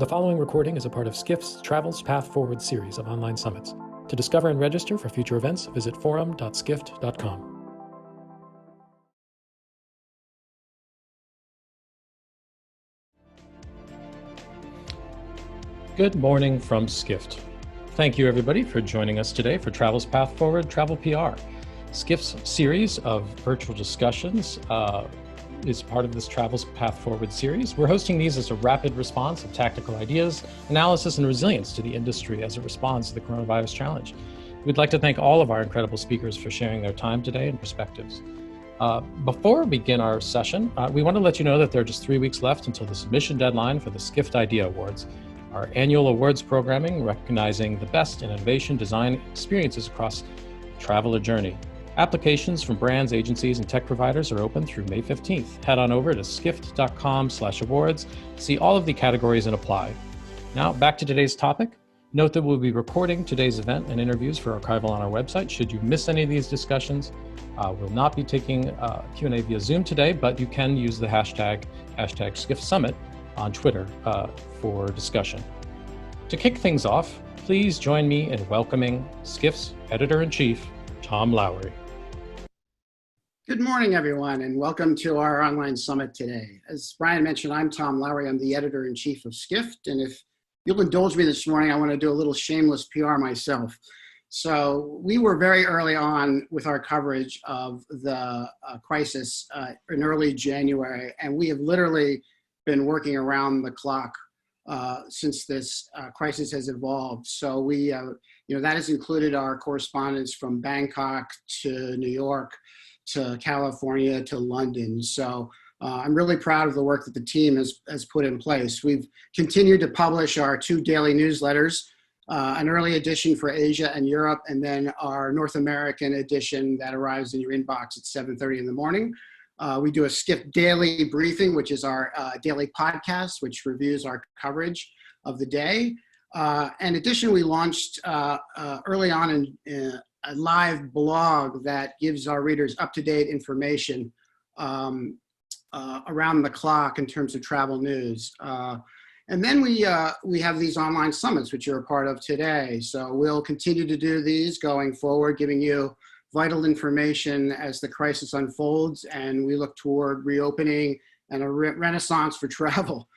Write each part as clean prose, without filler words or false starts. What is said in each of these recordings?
The following recording is a part of Skiff's Travels Path Forward series of online summits. To discover and register for future events, visit forum.skift.com. Good morning from Skift. Thank you everybody for joining us today for Travels Path Forward Travel PR. Skift's series of virtual discussions is part of this Travels Path Forward series. We're hosting these as a rapid response of tactical ideas, analysis, and resilience to the industry as it responds to the coronavirus challenge. We'd like to thank all of our incredible speakers for sharing their time today and perspectives. Before we begin our session, we want to let you know that there are just 3 weeks left until the submission deadline for the Skift Idea Awards, our annual awards programming recognizing the best in innovation design experiences across traveler journey. Applications from brands, agencies, and tech providers are open through May 15th. Head on over to skift.com/awards, see all of the categories and apply. Now back to today's topic. Note that we'll be recording today's event and interviews for archival on our website. Should you miss any of these discussions, we'll not be taking Q&A via Zoom today, but you can use the hashtag Skiff Summit on Twitter for discussion. To kick things off, please join me in welcoming Skiff's Editor-in-Chief, Tom Lowry. Good morning, everyone, and welcome to our online summit today. As Brian mentioned, I'm Tom Lowry. I'm the editor-in-chief of Skiff, and if you'll indulge me this morning, I want to do a little shameless PR myself. So we were very early on with our coverage of the crisis in early January, and we have literally been working around the clock since this crisis has evolved. So we, that has included our correspondence from Bangkok to New York, to California, to London. So I'm really proud of the work that the team has put in place. We've continued to publish our 2 daily newsletters, an early edition for Asia and Europe, and then our North American edition that arrives in your inbox at 7:30 in the morning. We do a Skiff Daily Briefing, which is our daily podcast, which reviews our coverage of the day. In addition, we launched early on in a live blog that gives our readers up-to-date information around the clock in terms of travel news. And then we have these online summits, which you're a part of today. So we'll continue to do these going forward, giving you vital information as the crisis unfolds, and we look toward reopening and a renaissance for travel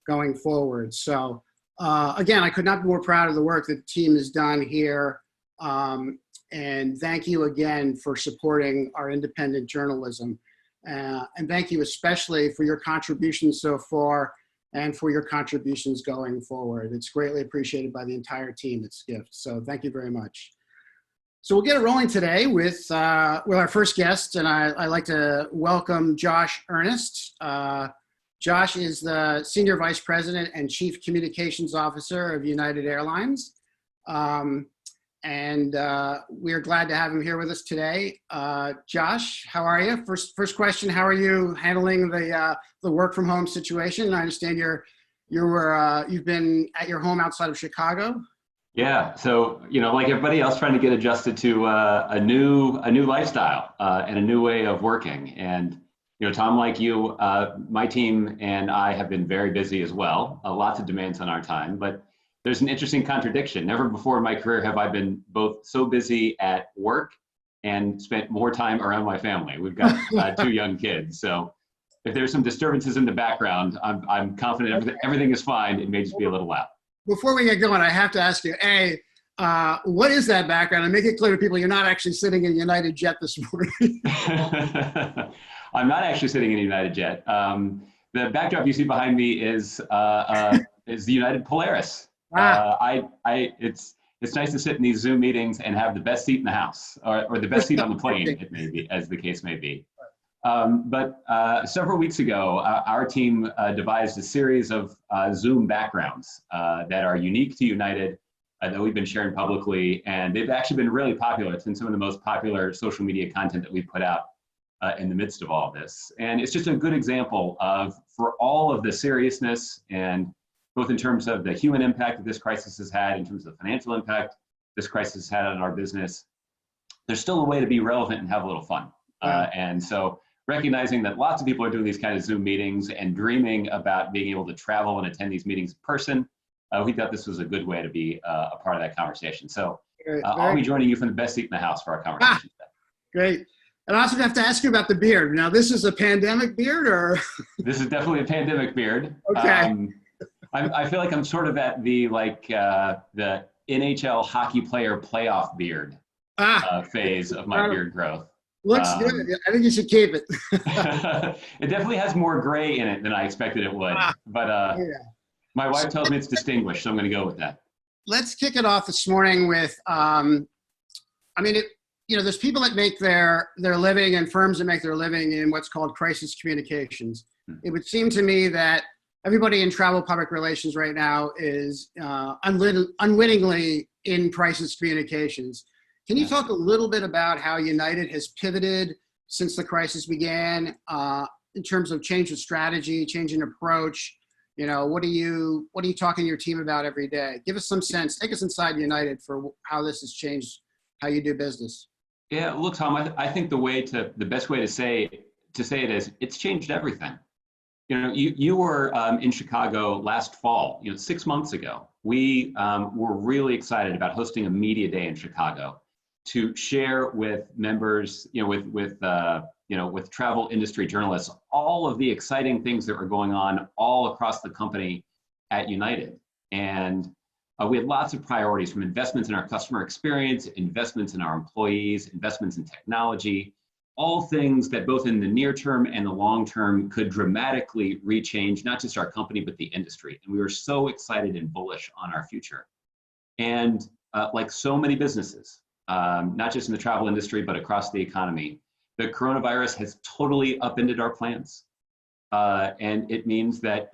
going forward. So again, I could not be more proud of the work that the team has done here. And thank you again for supporting our independent journalism. And thank you especially for your contributions so far and for your contributions going forward. It's greatly appreciated by the entire team at Skiff. So thank you very much. So we'll get it rolling today with our first guest, and I'd like to welcome Josh Ernest. Josh is the Senior Vice President and Chief Communications Officer of United Airlines. And we are glad to have him here with us today. Josh, how are you? First question, how are you handling the work from home situation? I understand you've been at your home outside of Chicago. Yeah, so like everybody else, trying to get adjusted to a new lifestyle and a new way of working. And Tom, like you, my team and I have been very busy as well. Lots of demands on our time, but there's an interesting contradiction. Never before in my career have I been both so busy at work and spent more time around my family. We've got 2 young kids, so if there's some disturbances in the background, I'm confident everything is fine. It may just be a little loud. Before we get going, I have to ask you, what is that background? And make it clear to people you're not actually sitting in a United Jet this morning. I'm not actually sitting in a United Jet. The backdrop you see behind me is the United Polaris. It's nice to sit in these Zoom meetings and have the best seat in the house, or the best seat on the plane, it may be, as the case may be. But several weeks ago, our team devised a series of Zoom backgrounds that are unique to United that we've been sharing publicly, and they've actually been really popular. It's been some of the most popular social media content that we've put out in the midst of all this. And it's just a good example of, for all of the seriousness, and both in terms of the human impact that this crisis has had, in terms of the financial impact this crisis has had on our business, there's still a way to be relevant and have a little fun. And so recognizing that lots of people are doing these kind of Zoom meetings and dreaming about being able to travel and attend these meetings in person, we thought this was a good way to be a part of that conversation. So I'll be joining you from the best seat in the house for our conversation today. Great. And I also have to ask you about the beard. Now, this is a pandemic beard, or? This is definitely a pandemic beard. Okay. I feel like I'm sort of at the the NHL hockey player playoff beard phase of my beard growth. Looks good. I think you should keep it. It definitely has more gray in it than I expected it would. But my wife tells me it's distinguished, so I'm going to go with that. Let's kick it off this morning with, there's people that make their living and firms that make their living in what's called crisis communications. It would seem to me that everybody in travel public relations right now is unwittingly in crisis communications. Can you talk a little bit about how United has pivoted since the crisis began in terms of change of strategy, change in approach? What are you talking to your team about every day? Give us some sense. Take us inside United for how this has changed how you do business. Yeah, look, Tom, I think the best way to say it is it's changed everything. You were in Chicago last fall, 6 months ago. We were really excited about hosting a media day in Chicago to share with members, with travel industry journalists, all of the exciting things that were going on all across the company at United. And we had lots of priorities, from investments in our customer experience, investments in our employees, investments in technology, all things that both in the near term and the long term could dramatically rechange, not just our company, but the industry. And we were so excited and bullish on our future. And like so many businesses, not just in the travel industry, but across the economy, the coronavirus has totally upended our plans. And it means that,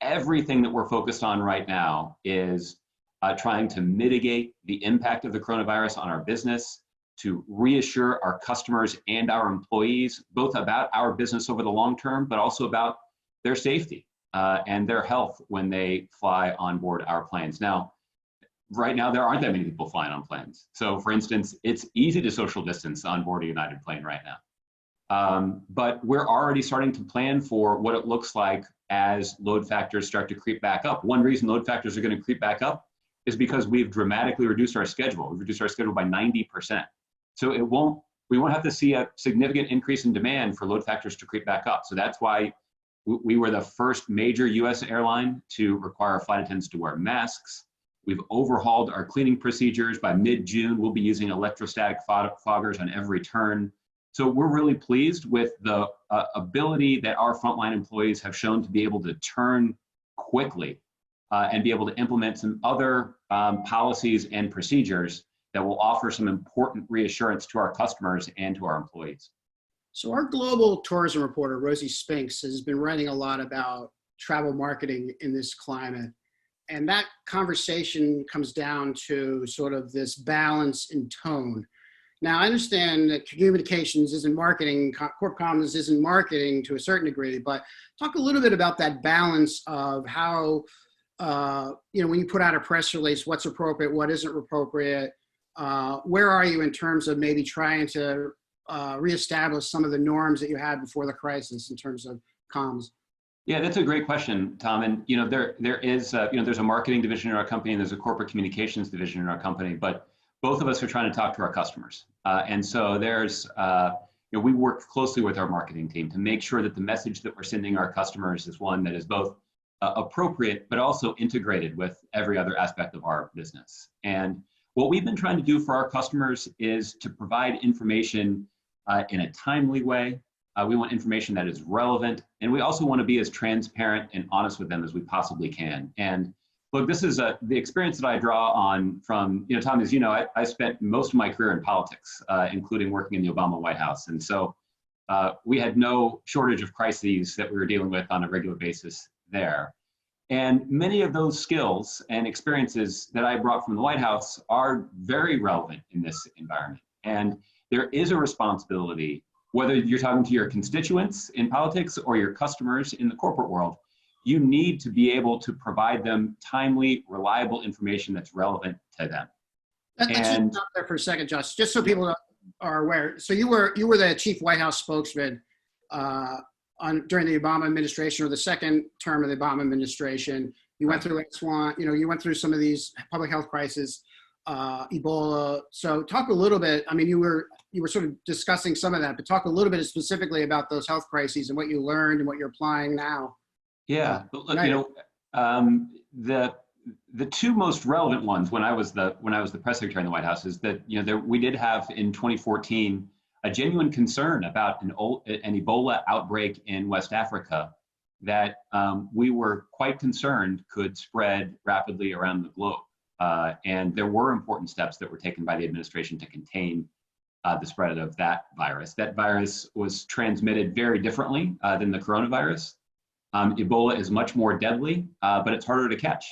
everything that we're focused on right now is trying to mitigate the impact of the coronavirus on our business, to reassure our customers and our employees, both about our business over the long term, but also about their safety and their health when they fly on board our planes. Now, right now, there aren't that many people flying on planes. So for instance, it's easy to social distance on board a United plane right now. But we're already starting to plan for what it looks like as load factors start to creep back up. One reason load factors are going to creep back up is because we've dramatically reduced our schedule. We've reduced our schedule by 90%. So we won't have to see a significant increase in demand for load factors to creep back up. So that's why we were the first major US airline to require flight attendants to wear masks. We've overhauled our cleaning procedures. By mid-June, we'll be using electrostatic foggers on every turn. So we're really pleased with the ability that our frontline employees have shown to be able to turn quickly and be able to implement some other policies and procedures that will offer some important reassurance to our customers and to our employees. So our global tourism reporter, Rosie Spinks, has been writing a lot about travel marketing in this climate. And that conversation comes down to sort of this balance in tone. Now, I understand that communications isn't marketing, corp comms isn't marketing to a certain degree, but talk a little bit about that balance of how, when you put out a press release, what's appropriate, what isn't appropriate. Where are you in terms of maybe trying to reestablish some of the norms that you had before the crisis in terms of comms? Yeah, that's a great question, Tom. And there is there's a marketing division in our company and there's a corporate communications division in our company, but both of us are trying to talk to our customers. And so there's we work closely with our marketing team to make sure that the message that we're sending our customers is one that is both appropriate but also integrated with every other aspect of our business. And what we've been trying to do for our customers is to provide information in a timely way. We want information that is relevant, and we also want to be as transparent and honest with them as we possibly can. And look, this is the experience that I draw on from, Tom, as you know, I spent most of my career in politics, including working in the Obama White House. And so we had no shortage of crises that we were dealing with on a regular basis there. And many of those skills and experiences that I brought from the White House are very relevant in this environment. And there is a responsibility, whether you're talking to your constituents in politics or your customers in the corporate world, you need to be able to provide them timely, reliable information that's relevant to them. Let's just stop there for a second, Josh, just so people are aware. So you were the chief White House spokesman during the Obama administration or the second term of the Obama administration. You went through S1, you went through some of these public health crises, Ebola. So talk a little bit. I mean, you were sort of discussing some of that, but talk a little bit specifically about those health crises and what you learned and what you're applying now. Yeah, look, the two most relevant ones when I was the press secretary in the White House is that we did have in 2014 a genuine concern about an Ebola outbreak in West Africa that we were quite concerned could spread rapidly around the globe. And there were important steps that were taken by the administration to contain the spread of that virus. That virus was transmitted very differently than the coronavirus. Ebola is much more deadly, but it's harder to catch.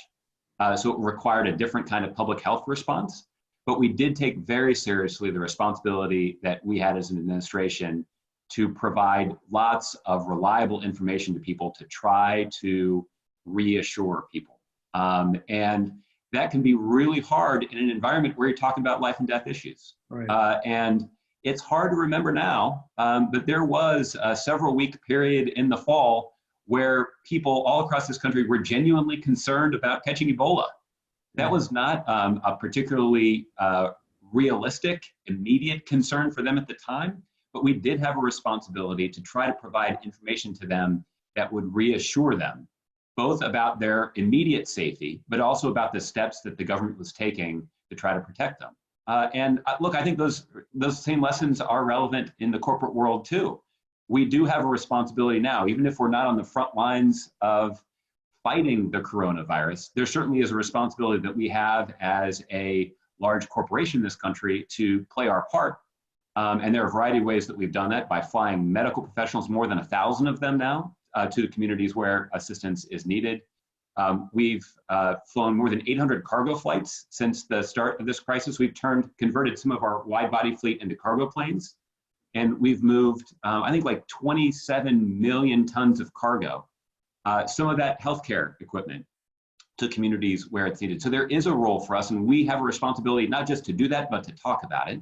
So it required a different kind of public health response. But we did take very seriously the responsibility that we had as an administration to provide lots of reliable information to people to try to reassure people. And that can be really hard in an environment where you're talking about life and death issues. Right. And it's hard to remember now, but there was a several-week period in the fall where people all across this country were genuinely concerned about catching Ebola. That was not a particularly realistic, immediate concern for them at the time, but we did have a responsibility to try to provide information to them that would reassure them, both about their immediate safety, but also about the steps that the government was taking to try to protect them. Look, I think those same lessons are relevant in the corporate world too. We do have a responsibility now, even if we're not on the front lines of fighting the coronavirus, there certainly is a responsibility that we have as a large corporation in this country to play our part. And there are a variety of ways that we've done that by flying medical professionals, more than 1,000 of them now, to the communities where assistance is needed. We've flown more than 800 cargo flights since the start of this crisis. We've converted some of our wide body fleet into cargo planes. And we've moved, I think, like 27 million tons of cargo, some of that healthcare equipment, to communities where it's needed. So there is a role for us, and we have a responsibility not just to do that, but to talk about it.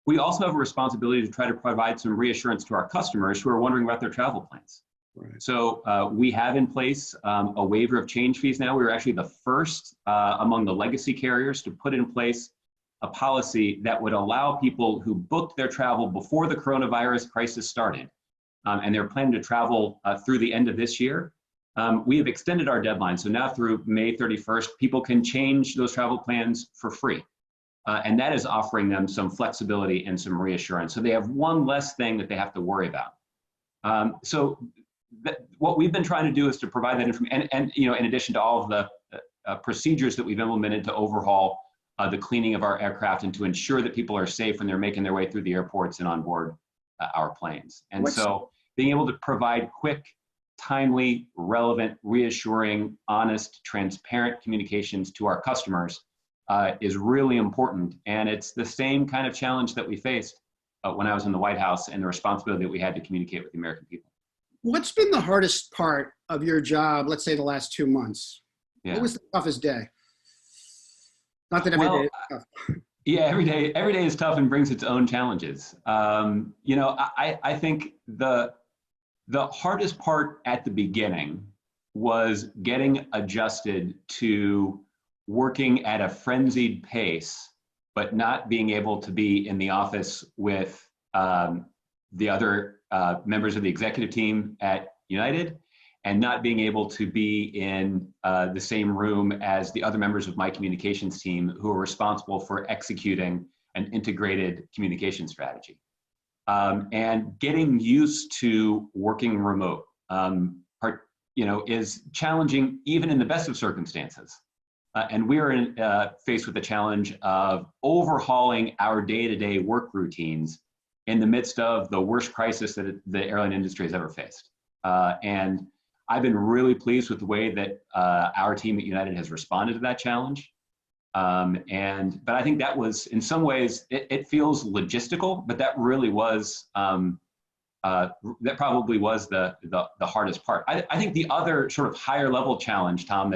We also have a responsibility to try to provide some reassurance to our customers who are wondering about their travel plans. Right. So we have in place a waiver of change fees now. We were actually the first among the legacy carriers to put in place a policy that would allow people who booked their travel before the coronavirus crisis started, and they're planning to travel through the end of this year. We have extended our deadline. So now through May 31st, people can change those travel plans for free. And that is offering them some flexibility and some reassurance. So they have one less thing that they have to worry about. What we've been trying to do is to provide that information, and in addition to all of the procedures that we've implemented to overhaul the cleaning of our aircraft and to ensure that people are safe when they're making their way through the airports and on board our planes. And so being able to provide quick, timely, relevant, reassuring, honest, transparent communications to our customers is really important. And it's the same kind of challenge that we faced when I was in the White House, and the responsibility that we had to communicate with the American people. What's been the hardest part of your job, let's say the last 2 months? Yeah. What was the toughest day? Not that every day is tough. Yeah, every day is tough and brings its own challenges. I think the hardest part at the beginning was getting adjusted to working at a frenzied pace, but not being able to be in the office with the other members of the executive team at United, and not being able to be in the same room as the other members of my communications team who are responsible for executing an integrated communication strategy. And getting used to working remote, is challenging even in the best of circumstances. And we are faced with the challenge of overhauling our day-to-day work routines in the midst of the worst crisis that the airline industry has ever faced. And I've been really pleased with the way that our team at United has responded to that challenge. But I think that was, in some ways, it feels logistical, but that really was, that probably was the hardest part. I think the other sort of higher level challenge, Tom,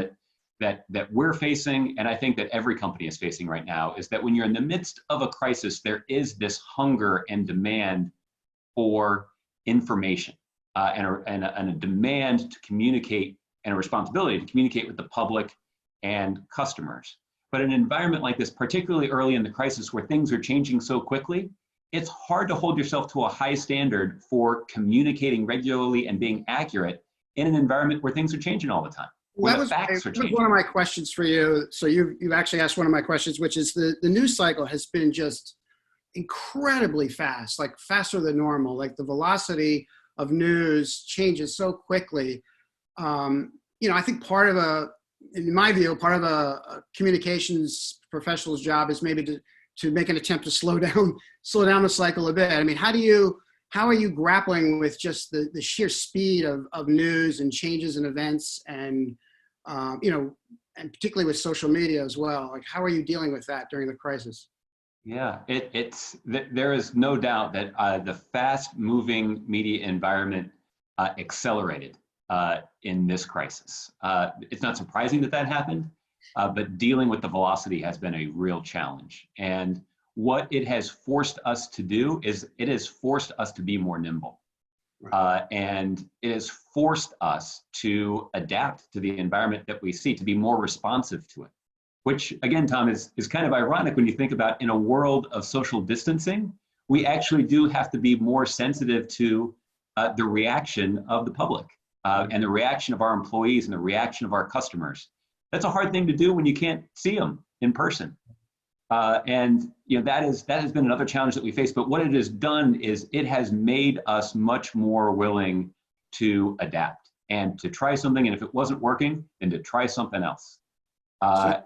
that we're facing, and I think that every company is facing right now, is that when you're in the midst of a crisis, there is this hunger and demand for information. and a demand to communicate and a responsibility to communicate with the public and customers. But in an environment like this, particularly early in the crisis where things are changing so quickly, it's hard to hold yourself to a high standard for communicating regularly and being accurate in an environment where things are changing all the time. That was one of my questions for you. So you've actually asked one of my questions, which is the news cycle has been just incredibly fast, like faster than normal. Like the velocity of news changes so quickly. I think in my view, part of a communications professional's job is maybe to make an attempt to slow down the cycle a bit. I mean, how are you grappling with just the sheer speed of news and changes in events and and particularly with social media as well? Like, how are you dealing with that during the crisis? Yeah, there is no doubt that the fast-moving media environment accelerated in this crisis. It's not surprising that happened, but dealing with the velocity has been a real challenge. And what it has forced us to do is it has forced us to be more nimble. And it has forced us to adapt to the environment that we see, to be more responsive to it. Which, again, Tom, is kind of ironic when you think about in a world of social distancing, we actually do have to be more sensitive to the reaction of the public and the reaction of our employees and the reaction of our customers. That's a hard thing to do when you can't see them in person. And that has been another challenge that we face. But what it has done is it has made us much more willing to adapt and to try something. And if it wasn't working, then to try something else.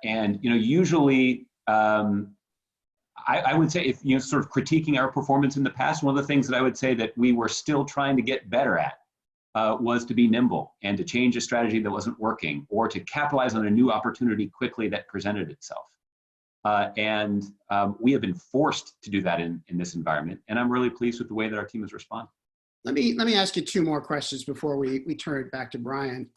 And usually, I would say if sort of critiquing our performance in the past, one of the things that I would say that we were still trying to get better at was to be nimble and to change a strategy that wasn't working or to capitalize on a new opportunity quickly that presented itself. And we have been forced to do that in this environment. And I'm really pleased with the way that our team has responded. Let me ask you two more questions before we turn it back to Brian.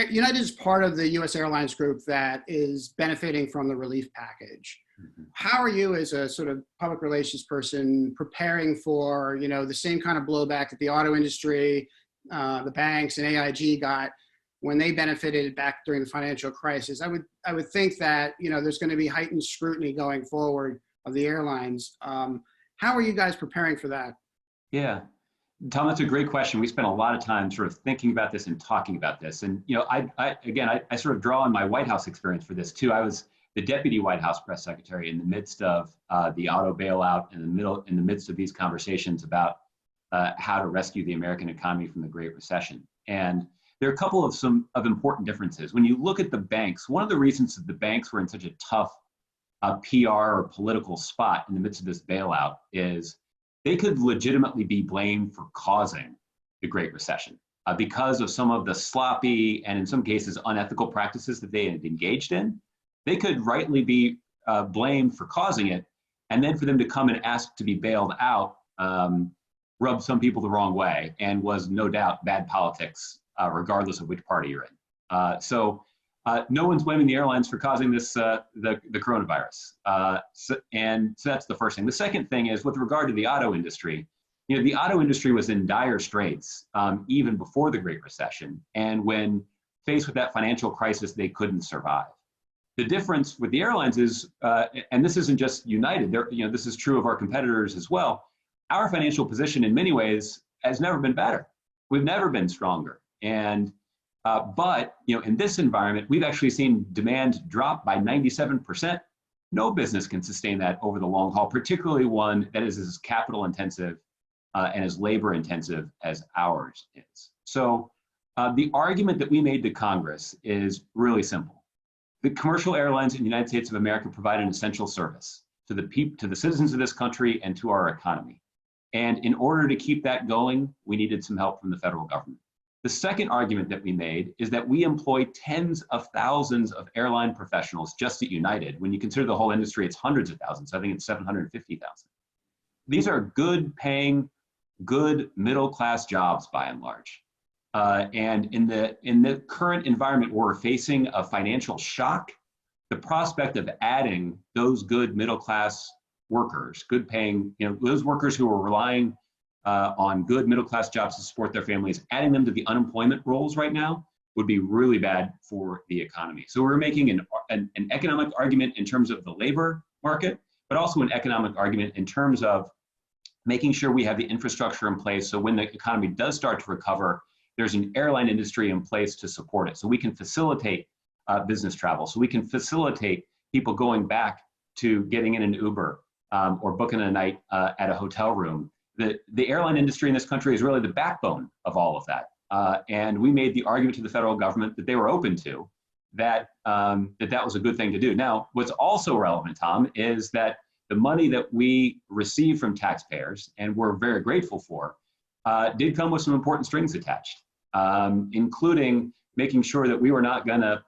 United is part of the U.S. Airlines group that is benefiting from the relief package. Mm-hmm. How are you, as a sort of public relations person, preparing for the same kind of blowback that the auto industry, the banks, and AIG got when they benefited back during the financial crisis? I would think that there's going to be heightened scrutiny going forward of the airlines. How are you guys preparing for that? Yeah. Tom, that's a great question. We spent a lot of time sort of thinking about this and talking about this. And, I sort of draw on my White House experience for this too. I was the deputy White House press secretary in the midst of the auto bailout, in the midst of these conversations about how to rescue the American economy from the Great Recession. And there are a couple of important differences. When you look at the banks, one of the reasons that the banks were in such a tough PR or political spot in the midst of this bailout is they could legitimately be blamed for causing the Great Recession because of some of the sloppy and in some cases unethical practices that they had engaged in. They could rightly be blamed for causing it, and then for them to come and ask to be bailed out rubbed some people the wrong way and was no doubt bad politics, regardless of which party you're in. So no one's blaming the airlines for causing this, the coronavirus. So that's the first thing. The second thing is with regard to the auto industry, the auto industry was in dire straits even before the Great Recession. And when faced with that financial crisis, they couldn't survive. The difference with the airlines is, and this isn't just United, this is true of our competitors as well, our financial position in many ways has never been better. We've never been stronger. And but in this environment, we've actually seen demand drop by 97%. No business can sustain that over the long haul, particularly one that is as capital intensive and as labor intensive as ours is. So the argument that we made to Congress is really simple. The commercial airlines in the United States of America provide an essential service to the citizens of this country and to our economy. And in order to keep that going, we needed some help from the federal government. The second argument that we made is that we employ tens of thousands of airline professionals just at United. When you consider the whole industry, it's hundreds of thousands. I think it's 750,000. These are good paying, good middle-class jobs by and large. And in the current environment where we're facing a financial shock, the prospect of adding those good middle-class workers, good paying, those workers who are relying on good middle-class jobs to support their families, adding them to the unemployment rolls right now would be really bad for the economy. So we're making an economic argument in terms of the labor market, but also an economic argument in terms of making sure we have the infrastructure in place so when the economy does start to recover, there's an airline industry in place to support it. So we can facilitate business travel. So we can facilitate people going back to getting in an Uber or booking a night at a hotel room. The airline industry in this country is really the backbone of all of that. And we made the argument to the federal government that they were open to, that was a good thing to do. Now, what's also relevant, Tom, is that the money that we receive from taxpayers, and we're very grateful for, did come with some important strings attached, including making sure that we were not going to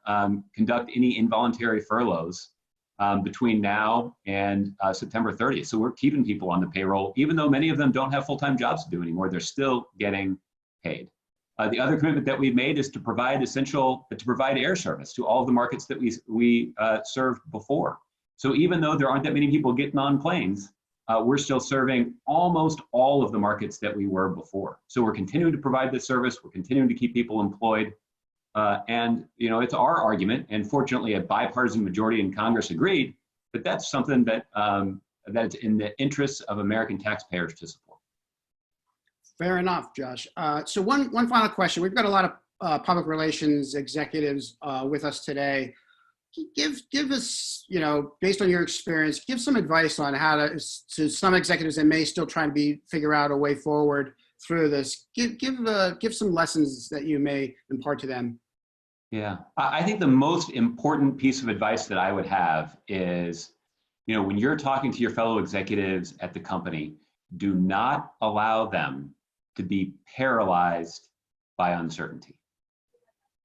conduct any involuntary furloughs between now and September 30th. So we're keeping people on the payroll, even though many of them don't have full-time jobs to do anymore. They're still getting paid. The other commitment that we've made is to provide air service to all of the markets that we served before. So even though there aren't that many people getting on planes, we're still serving almost all of the markets that we were before. So we're continuing to provide this service. We're continuing to keep people employed. And it's our argument, and fortunately a bipartisan majority in Congress agreed, that that's something that it's in the interests of American taxpayers to support. Fair enough, Josh. So one final question. We've got a lot of public relations executives with us today. Give us, based on your experience, give some advice on how to some executives that may still try to figure out a way forward through this. Give some lessons that you may impart to them. Yeah, I think the most important piece of advice that I would have is, when you're talking to your fellow executives at the company, do not allow them to be paralyzed by uncertainty.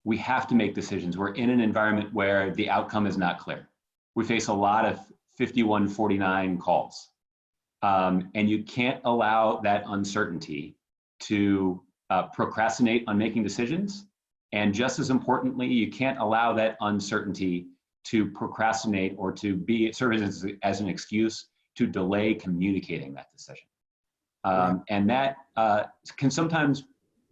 We have to make decisions. We're in an environment where the outcome is not clear. We face a lot of 5149 calls. And you can't allow that uncertainty to procrastinate on making decisions. And just as importantly, you can't allow that uncertainty to procrastinate or to serve as an excuse to delay communicating that decision. And that can sometimes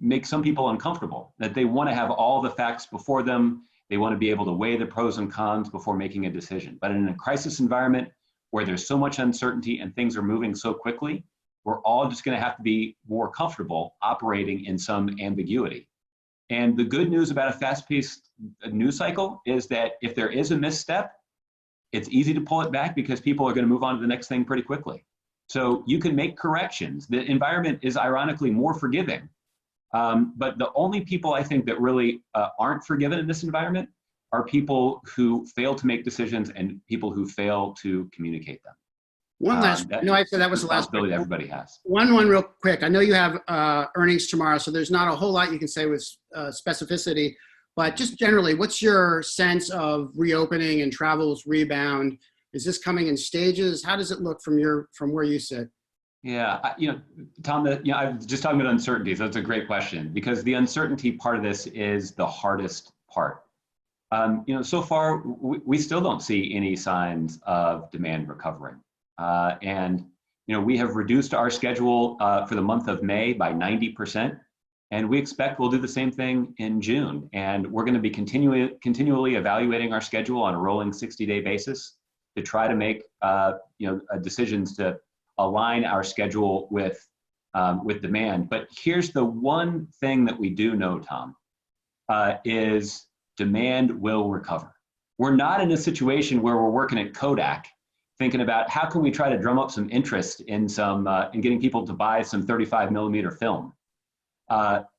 make some people uncomfortable, that they want to have all the facts before them. They want to be able to weigh the pros and cons before making a decision. But in a crisis environment where there's so much uncertainty and things are moving so quickly, we're all just going to have to be more comfortable operating in some ambiguity. And the good news about a fast-paced news cycle is that if there is a misstep, it's easy to pull it back because people are going to move on to the next thing pretty quickly. So you can make corrections. The environment is ironically more forgiving. But the only people I think that really aren't forgiven in this environment are people who fail to make decisions and people who fail to communicate them. One last, I said that was the last responsibility everybody has. One real quick. I know you have earnings tomorrow, so there's not a whole lot you can say with specificity, but just generally, what's your sense of reopening and travel's rebound? Is this coming in stages? How does it look from where you sit? Yeah, Tom, I was just talking about uncertainty, so that's a great question because the uncertainty part of this is the hardest part. So far, we still don't see any signs of demand recovering. And we have reduced our schedule for the month of May by 90%, and we expect we'll do the same thing in June. And we're going to be continually evaluating our schedule on a rolling 60-day basis to try to make decisions to align our schedule with demand. But here's the one thing that we do know, Tom, is demand will recover. We're not in a situation where we're working at Kodak thinking about how can we try to drum up some interest in in getting people to buy some 35 millimeter film.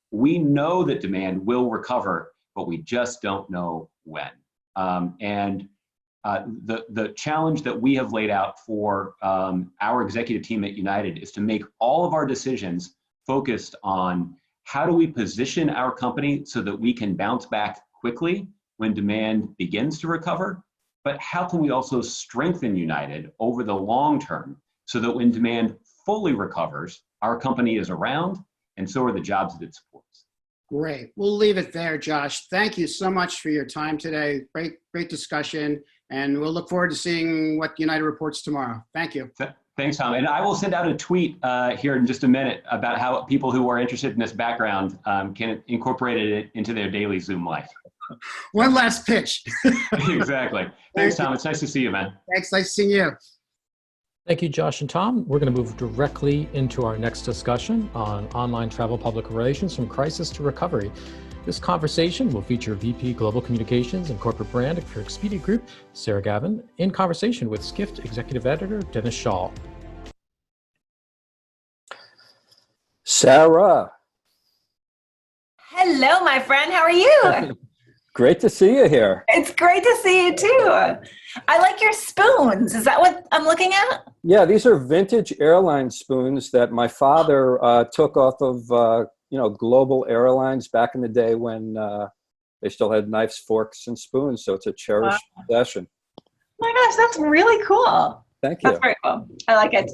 We know that demand will recover, but we just don't know when. The challenge that we have laid out for our executive team at United is to make all of our decisions focused on how do we position our company so that we can bounce back quickly when demand begins to recover, but how can we also strengthen United over the long term so that when demand fully recovers, our company is around and so are the jobs that it supports. Great. We'll leave it there, Josh. Thank you so much for your time today. Great discussion. And we'll look forward to seeing what United reports tomorrow. Thank you. Thanks, Tom. And I will send out a tweet here in just a minute about how people who are interested in this background can incorporate it into their daily Zoom life. One last pitch. Exactly. Thanks, Tom. It's nice to see you, man. Thanks. Nice seeing you. Thank you, Josh and Tom. We're going to move directly into our next discussion on online travel public relations from crisis to recovery. This conversation will feature VP Global Communications and Corporate Brand for Expedia Group, Sarah Gavin, in conversation with Skiff Executive Editor, Dennis Shaw. Sarah. Hello, my friend. How are you? Great to see you here. It's great to see you too. I like your spoons. Is that what I'm looking at? Yeah, these are vintage airline spoons that my father took off of Global Airlines back in the day when they still had knives, forks, and spoons. So it's a cherished possession. Oh my gosh, that's really cool. Thank you. That's very cool. I like it.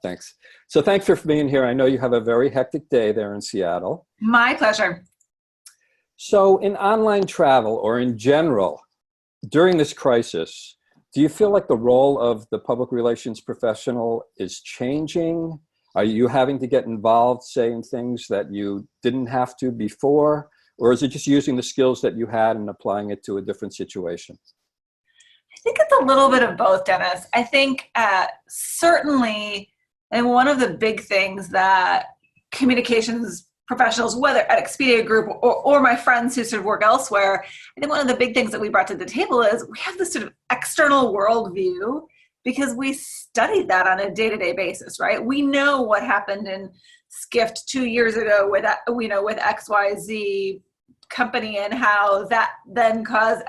Thanks. So thanks for being here. I know you have a very hectic day there in Seattle. My pleasure. So in online travel or in general, during this crisis, do you feel like the role of the public relations professional is changing? Are you having to get involved, say, in things that you didn't have to before? Or is it just using the skills that you had and applying it to a different situation? I think it's a little bit of both, Dennis. I think certainly, and one of the big things that communications professionals, whether at Expedia Group or my friends who sort of work elsewhere, I think one of the big things that we brought to the table is we have this sort of external worldview because we studied that on a day-to-day basis, right? We know what happened in Skiff 2 years ago with XYZ company and how that then caused,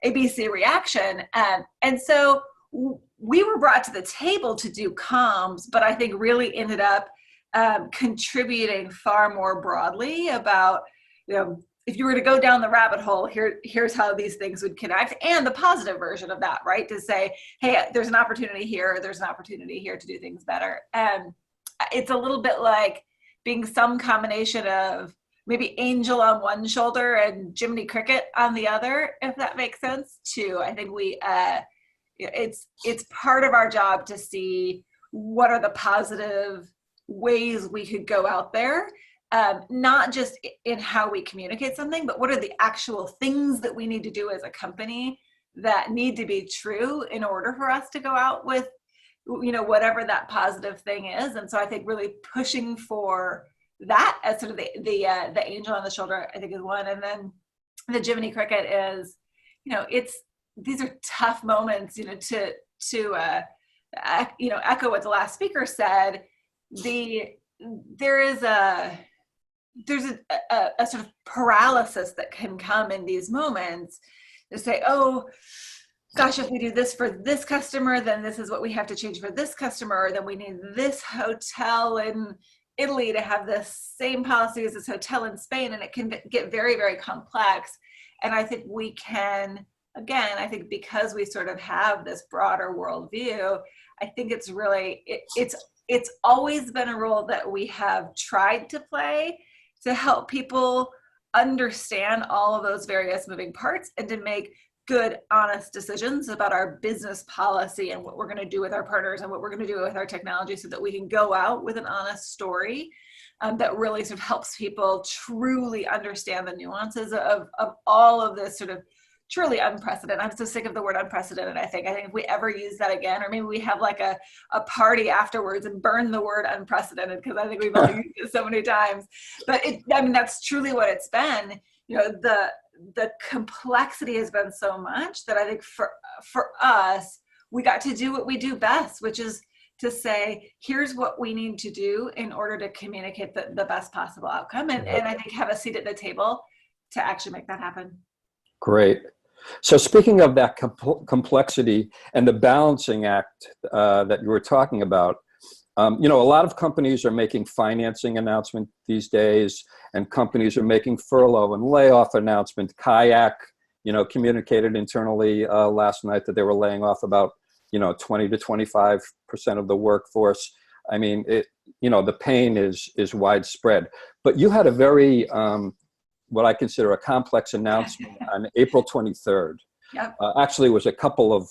ABC reaction. And so we were brought to the table to do comms, but I think really ended up contributing far more broadly about, if you were to go down the rabbit hole, here's how these things would connect, and the positive version of that, right? To say, hey, there's an opportunity here, there's an opportunity here to do things better. And it's a little bit like being some combination of maybe Angel on one shoulder and Jiminy Cricket on the other, if that makes sense too. I think it's part of our job to see what are the positive ways we could go out there, not just in how we communicate something, but what are the actual things that we need to do as a company that need to be true in order for us to go out with, whatever that positive thing is. And so I think really pushing for that as sort of the angel on the shoulder, I think, is one. And then the Jiminy Cricket is, these are tough moments, to echo what the last speaker said. There's a sort of paralysis that can come in these moments to say, oh gosh, if we do this for this customer, then this is what we have to change for this customer, or then we need this hotel in Italy to have the same policy as this hotel in Spain, and it can get very, very complex. And I think we can, again, because we sort of have this broader worldview, I think it's really, it's always been a role that we have tried to play to help people understand all of those various moving parts and to make good, honest decisions about our business policy and what we're going to do with our partners and what we're going to do with our technology, so that we can go out with an honest story that really sort of helps people truly understand the nuances of all of this sort of truly unprecedented. I'm so sick of the word unprecedented. I think if we ever use that again, or maybe we have like a party afterwards and burn the word unprecedented, because I think we've all used it so many times. But that's truly what it's been. The complexity has been so much that I think for us, we got to do what we do best, which is to say, here's what we need to do in order to communicate the best possible outcome. And I think have a seat at the table to actually make that happen. Great. So speaking of that complexity and the balancing act that you were talking about, a lot of companies are making financing announcements these days, and companies are making furlough and layoff announcements. Kayak, communicated internally last night that they were laying off about, 20 to 25% of the workforce. I mean, the pain is widespread. But you had a very what I consider a complex announcement on April 23rd. Yep. Actually, it was a couple of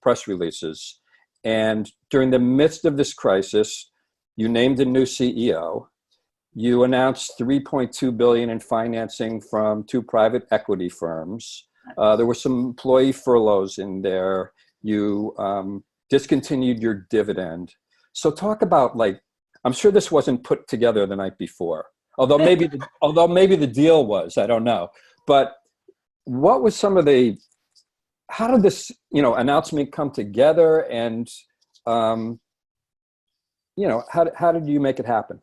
press releases. And during the midst of this crisis, you named a new CEO. You announced $3.2 billion in financing from 2 private equity firms. There were some employee furloughs in there. You discontinued your dividend. So talk about, like, I'm sure this wasn't put together the night before, although maybe the deal was, I don't know. But what was some of the, how did this, announcement come together, and, how did you make it happen?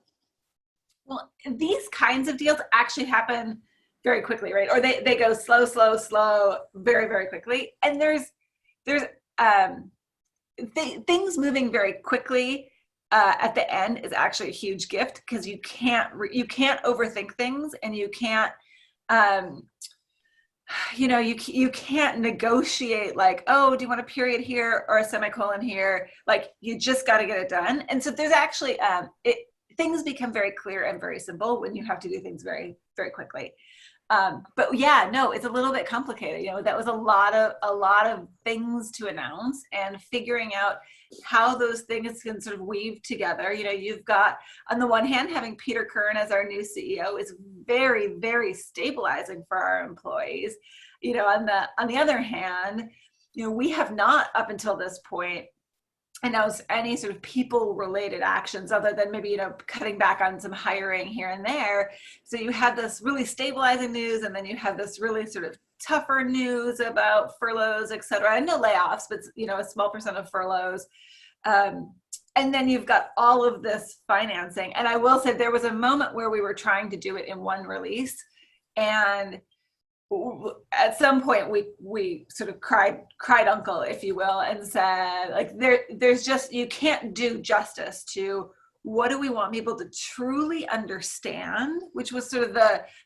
Well, these kinds of deals actually happen very quickly, right? Or they go slow, very, very quickly. And there's things moving very quickly at the end is actually a huge gift, because you can't overthink things, and you can't you can't negotiate like, oh, do you want a period here or a semicolon here? Like, you just got to get it done. And so there's actually things become very clear and very simple when you have to do things very, very quickly. But yeah, no, it's a little bit complicated. That was a lot of things to announce, and figuring out how those things can sort of weave together. You've got, on the one hand, having Peter Kern as our new CEO is very, very stabilizing for our employees. On the other hand, we have not, up until this point, announced any sort of people-related actions other than maybe, cutting back on some hiring here and there. So you have this really stabilizing news, and then you have this really sort of tougher news about furloughs, et cetera. And no layoffs, but, a small percent of furloughs. And then you've got all of this financing. And I will say there was a moment where we were trying to do it in one release, and at some point we sort of cried uncle, if you will, and said, like, there's just, you can't do justice to what do we want people to truly understand, which was sort of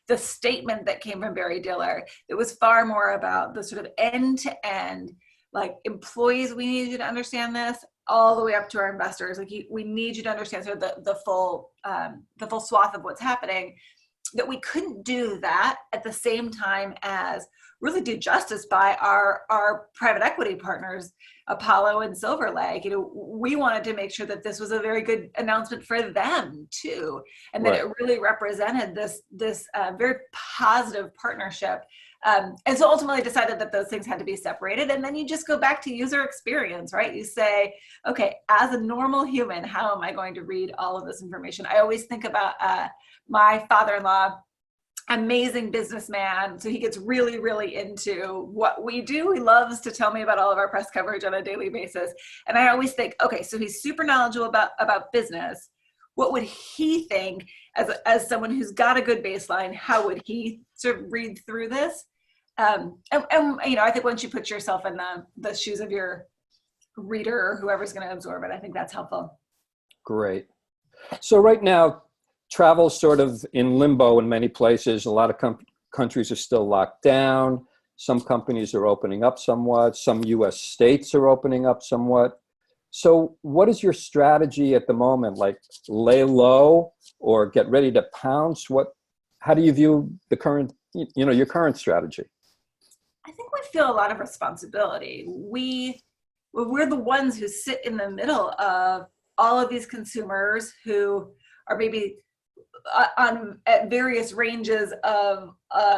the statement that came from Barry Diller. It was far more about the sort of end to end, like, employees, we need you to understand this, all the way up to our investors. Like, we need you to understand sort of the full swath of what's happening. That we couldn't do that at the same time as really do justice by our private equity partners, Apollo and Silver Lake. We wanted to make sure that this was a very good announcement for them too, and that it really represented this very positive partnership. And so ultimately decided that those things had to be separated. And then you just go back to user experience, right? You say, okay, as a normal human, how am I going to read all of this information? I always think about my father-in-law, amazing businessman. So he gets really, really into what we do. He loves to tell me about all of our press coverage on a daily basis. And I always think, okay, so he's super knowledgeable about business. What would he think as someone who's got a good baseline? How would he sort of read through this? And I think once you put yourself in the shoes of your reader or whoever's going to absorb it, I think that's helpful. Great. So right now, travel's sort of in limbo in many places. A lot of countries are still locked down. Some companies are opening up somewhat. Some U.S. states are opening up somewhat. So what is your strategy at the moment? Like, lay low or get ready to pounce? How do you view the current, your current strategy? I think we feel a lot of responsibility. We're the ones who sit in the middle of all of these consumers who are maybe at various ranges of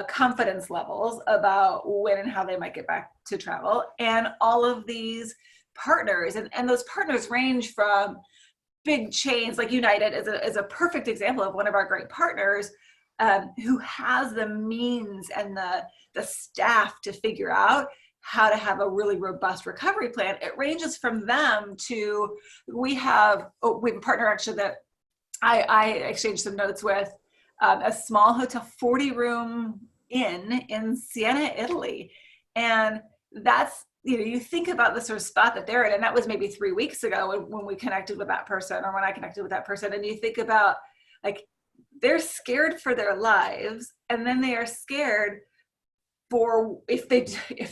confidence levels about when and how they might get back to travel, and all of these partners, and those partners range from big chains like United is a perfect example of one of our great partners, who has the means and the staff to figure out how to have a really robust recovery plan. It ranges from them to, we have a partner actually that I exchanged some notes with, a small hotel, 40-room inn in Siena, Italy. And that's, you think about the sort of spot that they're in, and that was maybe 3 weeks ago when we connected with that person, or when I connected with that person, and you think about, like, they're scared for their lives, and then they are scared for if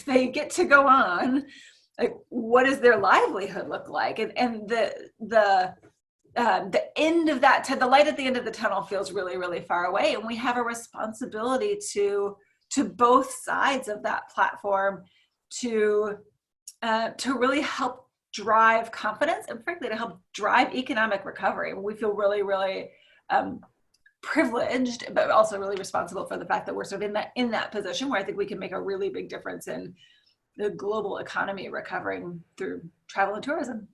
they get to go on, like, what does their livelihood look like? And the end of that, the light at the end of the tunnel feels really, really far away. And we have a responsibility to both sides of that platform to to really help drive confidence and frankly to help drive economic recovery. We feel really, really privileged, but also really responsible for the fact that we're sort of in that position where I think we can make a really big difference in the global economy recovering through travel and tourism.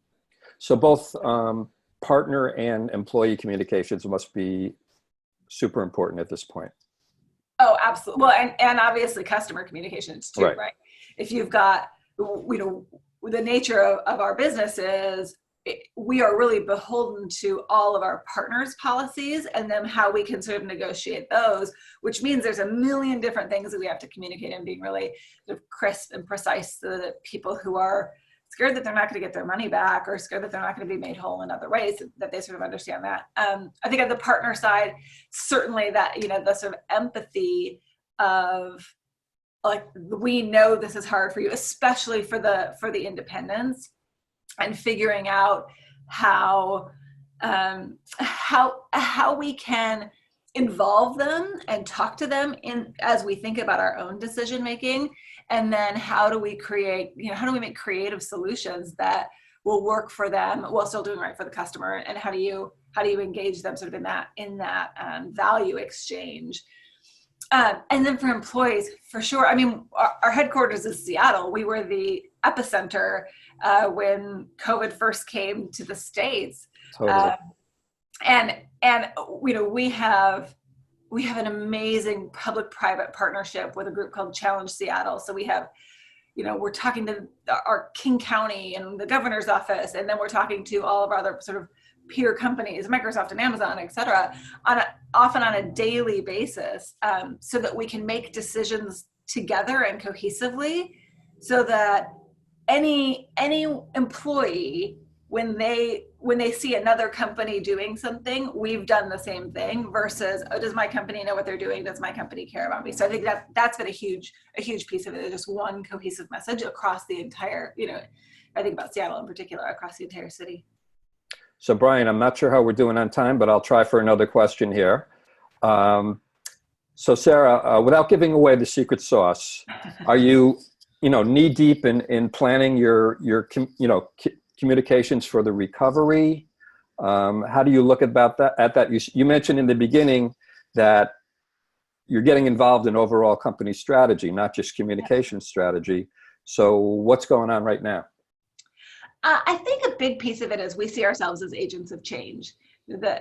So both partner and employee communications must be super important at this point. Oh, absolutely. Well, and obviously customer communications too, right? If you've got, the nature of our business is we are really beholden to all of our partners' policies and then how we can sort of negotiate those, which means there's a million different things that we have to communicate and being really sort of crisp and precise so that people who are scared that they're not going to get their money back or scared that they're not going to be made whole in other ways, that they sort of understand that. I think on the partner side, certainly that, the sort of empathy of like, we know this is hard for you, especially for the independents, and figuring out how we can involve them and talk to them as we think about our own decision making, and then how do we make creative solutions that will work for them while still doing right for the customer, and how do you engage them sort of in that value exchange. And then for employees, for sure. I mean, our headquarters is Seattle. We were the epicenter when COVID first came to the States. Totally. And we have an amazing public-private partnership with a group called Challenge Seattle. So we have, we're talking to our King County and the governor's office, and then we're talking to all of our other sort of peer companies, Microsoft and Amazon, et cetera, often on a daily basis, so that we can make decisions together and cohesively, so that any employee, when they see another company doing something, we've done the same thing, versus, oh, does my company know what they're doing? Does my company care about me? So I think that's been a huge piece of it, just one cohesive message across the entire, I think about Seattle in particular, across the entire city. So Brian, I'm not sure how we're doing on time, but I'll try for another question here. So Sarah, without giving away the secret sauce, are you, knee deep in planning your communications for the recovery? How do you look at that? You mentioned in the beginning that you're getting involved in overall company strategy, not just communication strategy. So what's going on right now? I think a big piece of it is we see ourselves as agents of change.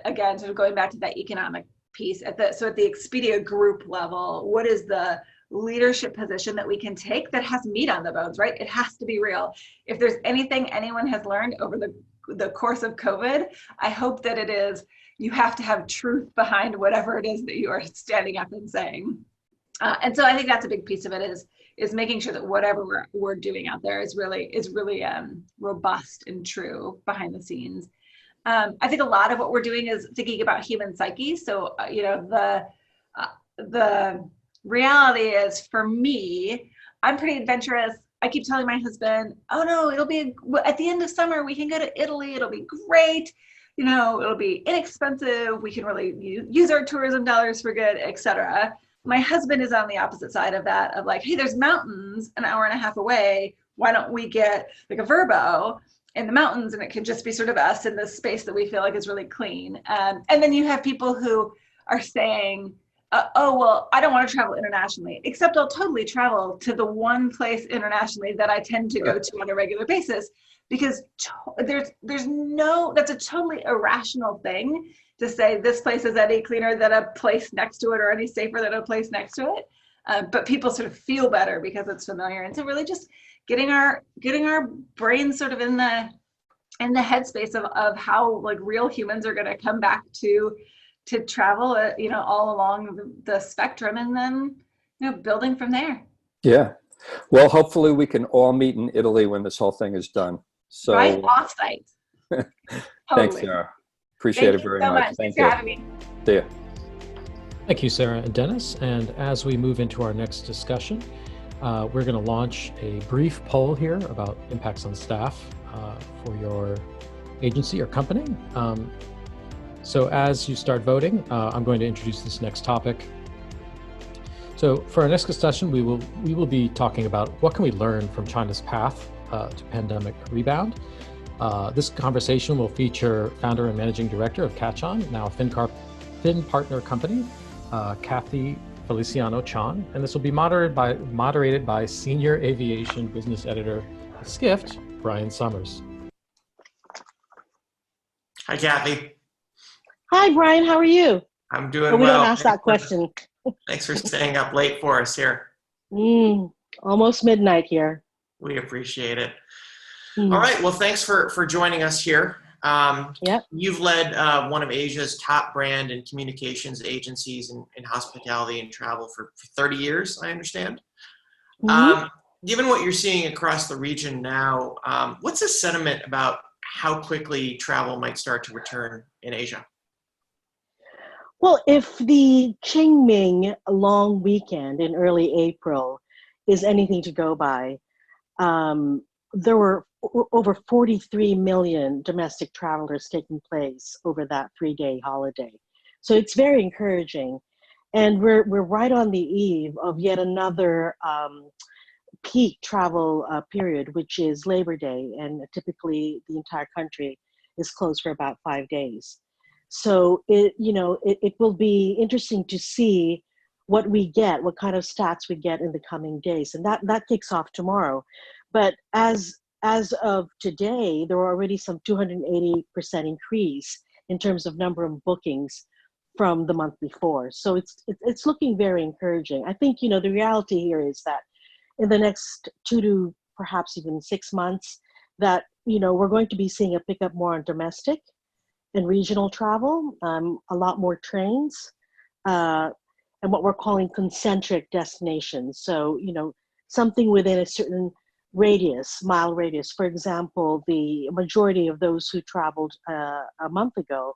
Again, sort of going back to that economic piece, at the Expedia group level, what is the leadership position that we can take that has meat on the bones, right? It has to be real. If there's anything anyone has learned over the course of COVID, I hope that it is you have to have truth behind whatever it is that you are standing up and saying. And so I think that's a big piece of it is making sure that whatever we're doing out there is really robust and true behind the scenes. I think a lot of what we're doing is thinking about human psyche. So the reality is, for me, I'm pretty adventurous. I keep telling my husband, oh no, it'll be at the end of summer, we can go to Italy. It'll be great. It'll be inexpensive. We can really use our tourism dollars for good, etc. My husband is on the opposite side of that, of like, hey, there's mountains an hour and a half away. Why don't we get like a Vrbo in the mountains, and it can just be sort of us in this space that we feel like is really clean. And then you have people who are saying, oh, well, I don't want to travel internationally, except I'll totally travel to the one place internationally that I tend to go to on a regular basis, because that's a totally irrational thing to say this place is any cleaner than a place next to it or any safer than a place next to it. But people sort of feel better because it's familiar. And so really just getting our brains sort of in the headspace of how like real humans are going to come back to travel, all along the spectrum, and then, building from there. Yeah. Well, hopefully we can all meet in Italy when this whole thing is done. So right, off-site. Thanks, Sarah. Appreciate it very much. Thanks for having me. See ya. Thank you, Sarah and Dennis. And as we move into our next discussion, we're going to launch a brief poll here about impacts on staff for your agency or company. So as you start voting, I'm going to introduce this next topic. So for our next discussion, we will be talking about what can we learn from China's path to pandemic rebound. This conversation will feature founder and managing director of Catch-On, now a Fin partner company, Kathy Feliciano Chan, and this will be moderated by senior aviation business editor at Skiff, Brian Summers. Hi, Kathy. Hi, Brian. How are you? I'm doing Oh, we well. don't ask that question. Thanks for staying up late for us here. Almost midnight here. We appreciate it. All right. Well, thanks for joining us here. Yep. You've led one of Asia's top brand and communications agencies in hospitality and travel for 30 years, I understand. Given what you're seeing across the region now, what's the sentiment about how quickly travel might start to return in Asia? Well, if the Qingming long weekend in early April is anything to go by, there were over 43 million domestic travelers taking place over that 3-day holiday. So it's very encouraging. And we're right on the eve of yet another peak travel period, which is Labor Day. And typically the entire country is closed for about 5 days. So it will be interesting to see what we get, what kind of stats we get in the coming days. And that kicks off tomorrow. But as of today, there were already some 280% increase in terms of number of bookings from the month before. So it's looking very encouraging. I think, the reality here is that in the next 2 to perhaps even 6 months, that, we're going to be seeing a pickup more on domestic and regional travel, a lot more trains, and what we're calling concentric destinations. So, something within a certain mile radius. For example, the majority of those who traveled a month ago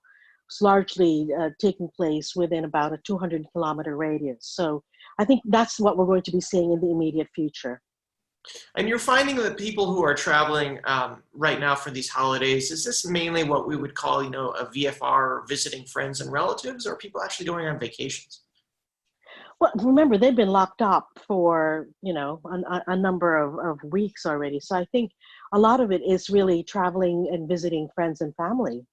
was largely taking place within about a 200-kilometer radius. So I think that's what we're going to be seeing in the immediate future. And you're finding that people who are traveling right now for these holidays, is this mainly what we would call, a VFR, or visiting friends and relatives, or are people actually going on vacations? Well, remember, they've been locked up for, a number of weeks already. So I think a lot of it is really traveling and visiting friends and family.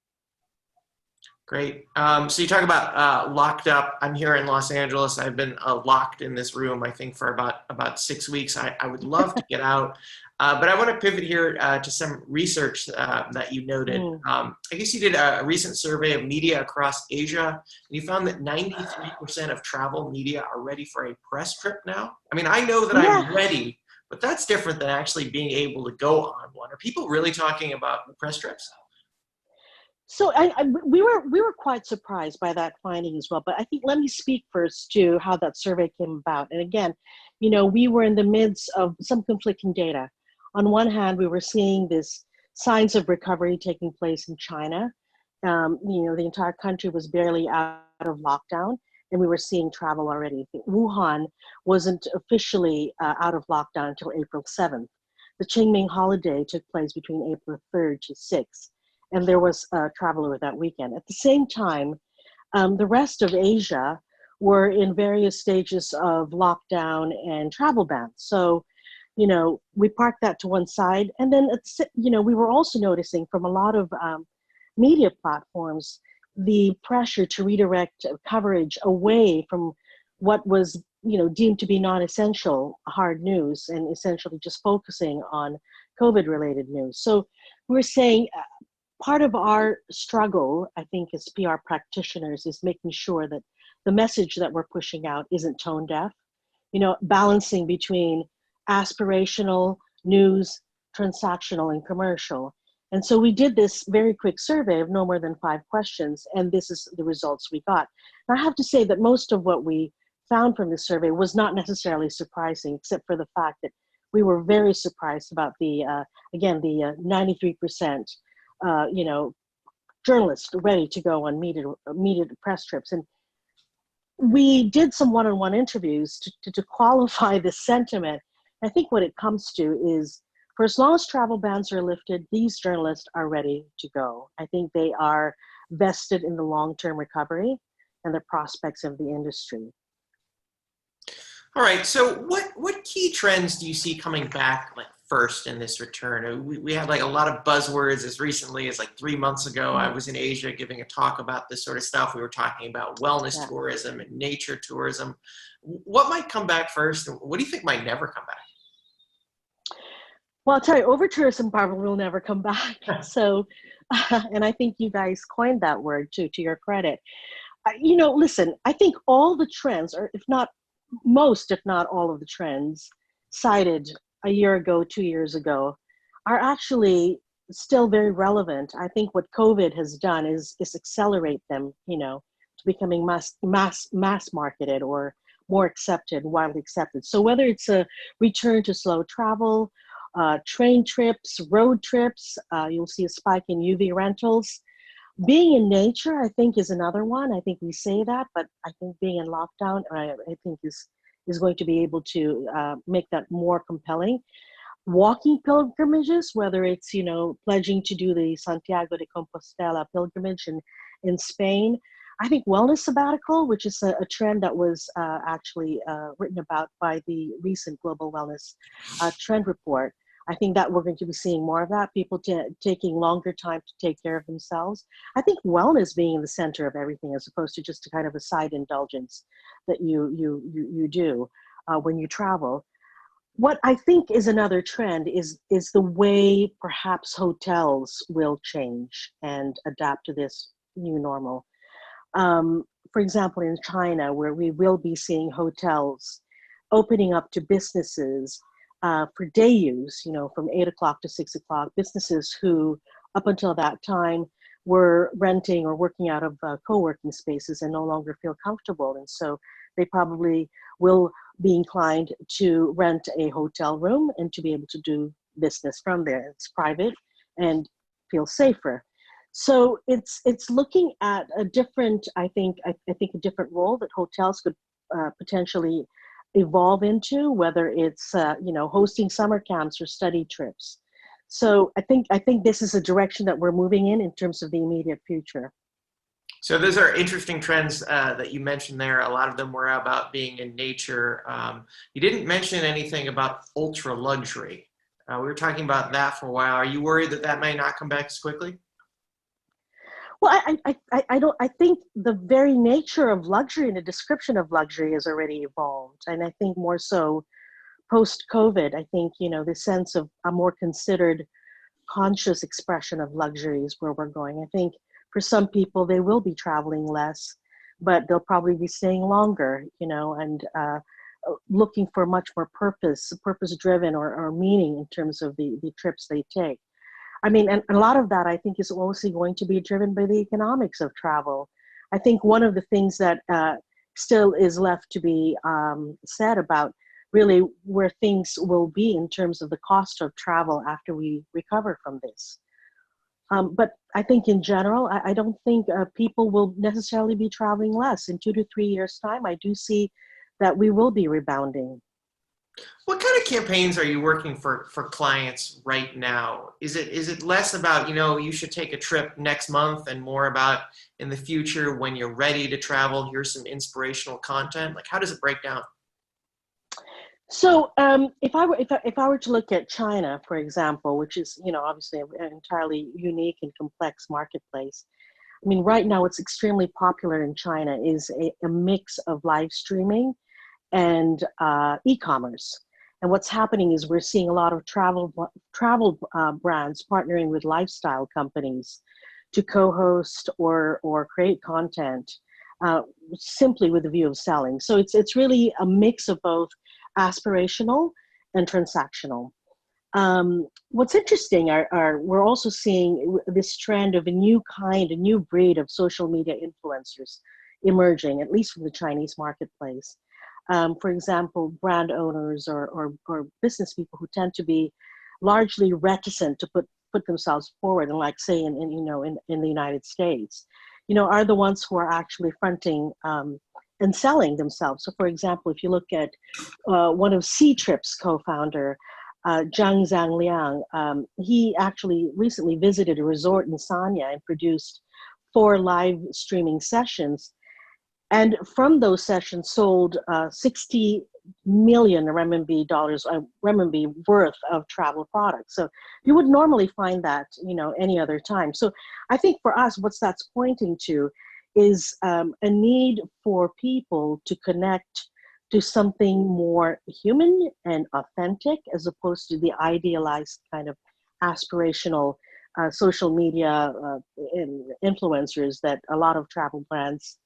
Great. So you talk about locked up. I'm here in Los Angeles. I've been locked in this room, I think, for about 6 weeks. I would love to get out. But I want to pivot here to some research that you noted. I guess you did a recent survey of media across Asia, and you found that 93% of travel media are ready for a press trip now. I mean, I know that I'm ready, but that's different than actually being able to go on one. Are people really talking about press trips? So we were quite surprised by that finding as well. But I think let me speak first to how that survey came about. And again, we were in the midst of some conflicting data. On one hand, we were seeing this signs of recovery taking place in China. The entire country was barely out of lockdown, and we were seeing travel already. Wuhan wasn't officially out of lockdown until April 7th. The Qingming holiday took place between April 3rd to 6th. And there was travel over that weekend. At the same time, the rest of Asia were in various stages of lockdown and travel bans. So, we parked that to one side. And then, we were also noticing from a lot of media platforms, the pressure to redirect coverage away from what was, deemed to be non-essential hard news and essentially just focusing on COVID-related news. So we're saying, part of our struggle, I think, as PR practitioners is making sure that the message that we're pushing out isn't tone deaf, balancing between aspirational, news, transactional, and commercial. And so we did this very quick survey of no more than 5 questions, and this is the results we got. And I have to say that most of what we found from this survey was not necessarily surprising, except for the fact that we were very surprised about the 93%, journalists ready to go on media press trips. And we did some one-on-one interviews to qualify the sentiment. I think what it comes to is, for as long as travel bans are lifted, these journalists are ready to go. I think they are vested in the long-term recovery and the prospects of the industry. All right. So what key trends do you see coming back, like first in this return? We had like a lot of buzzwords as recently as like 3 months ago. I was in Asia giving a talk about this sort of stuff. We were talking about wellness tourism and nature tourism. What might come back first? And what do you think might never come back? Well, I'll tell you, over-tourism probably will never come back. So, and I think you guys coined that word too, to your credit. Listen, I think all the trends, or if not most, if not all of the trends cited a year ago, 2 years ago, are actually still very relevant. I think what COVID has done is accelerate them, to becoming mass marketed or more accepted, widely accepted. So whether it's a return to slow travel, train trips, road trips, you'll see a spike in UV rentals. Being in nature, I think, is another one. I think we say that, but I think being in lockdown, I think is going to be able to make that more compelling. Walking pilgrimages, whether it's, pledging to do the Santiago de Compostela pilgrimage in Spain. I think wellness sabbatical, which is a trend that was actually written about by the recent Global Wellness Trend Report. I think that we're going to be seeing more of that, people taking longer time to take care of themselves. I think wellness being in the center of everything as opposed to just a kind of a side indulgence that you do when you travel. What I think is another trend is the way perhaps hotels will change and adapt to this new normal. For example, in China, where we will be seeing hotels opening up to businesses for day use, from 8 o'clock to 6 o'clock, businesses who up until that time were renting or working out of co-working spaces and no longer feel comfortable. And so they probably will be inclined to rent a hotel room and to be able to do business from there. It's private and feel safer. So it's looking at a different, I think a different role that hotels could potentially evolve into, whether it's hosting summer camps or study trips. So I think this is a direction that we're moving in terms of the immediate future. So those are interesting trends that you mentioned there. A lot of them were about being in nature. You didn't mention anything about ultra luxury. We were talking about that for a while. Are you worried that may not come back as quickly? Well, I think the very nature of luxury and the description of luxury has already evolved. And I think more so post-COVID, I think, the sense of a more considered, conscious expression of luxury is where we're going. I think for some people, they will be traveling less, but they'll probably be staying longer, and looking for much more purpose-driven or meaning in terms of the trips they take. I mean, and a lot of that, I think, is also going to be driven by the economics of travel. I think one of the things that still is left to be said about really where things will be in terms of the cost of travel after we recover from this. But I think in general, I don't think people will necessarily be traveling less. In 2 to 3 years' time, I do see that we will be rebounding. What kind of campaigns are you working for clients right now? Is it less about, you should take a trip next month and more about in the future when you're ready to travel, here's some inspirational content? Like, how does it break down? So if I were to look at China, for example, which is, obviously an entirely unique and complex marketplace. I mean, right now what's extremely popular in China is a mix of live streaming and e-commerce. And what's happening is we're seeing a lot of travel brands partnering with lifestyle companies to co-host or create content simply with the view of selling. So it's really a mix of both aspirational and transactional. What's interesting are we're also seeing this trend of a new breed of social media influencers emerging, at least from the Chinese marketplace. For example, brand owners or business people who tend to be largely reticent to put themselves forward, and like say in the United States, are the ones who are actually fronting and selling themselves. So, for example, if you look at one of C-Trip's co-founder, Zhang Zhangliang, he actually recently visited a resort in Sanya and produced 4 live streaming sessions. And from those sessions sold 60 million renminbi worth of travel products. So you would normally find that, any other time. So I think for us, what that's pointing to is a need for people to connect to something more human and authentic, as opposed to the idealized kind of aspirational social media influencers that a lot of travel brands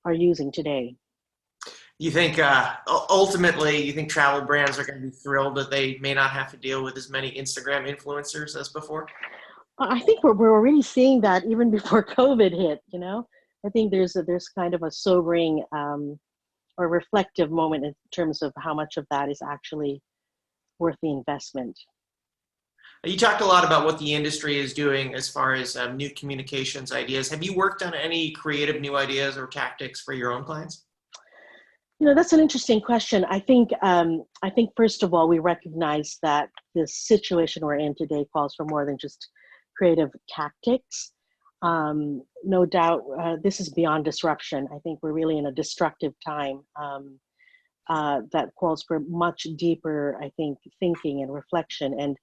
are using today. You think ultimately, you think travel brands are going to be thrilled that they may not have to deal with as many Instagram influencers as before? I think we're already seeing that even before COVID hit. I think there's kind of a sobering or reflective moment in terms of how much of that is actually worth the investment. You talked a lot about what the industry is doing as far as new communications ideas. Have you worked on any creative new ideas or tactics for your own clients? That's an interesting question. I think first of all, we recognize that this situation we're in today calls for more than just creative tactics. No doubt, this is beyond disruption. I think we're really in a destructive time that calls for much deeper, I think, thinking and reflection. And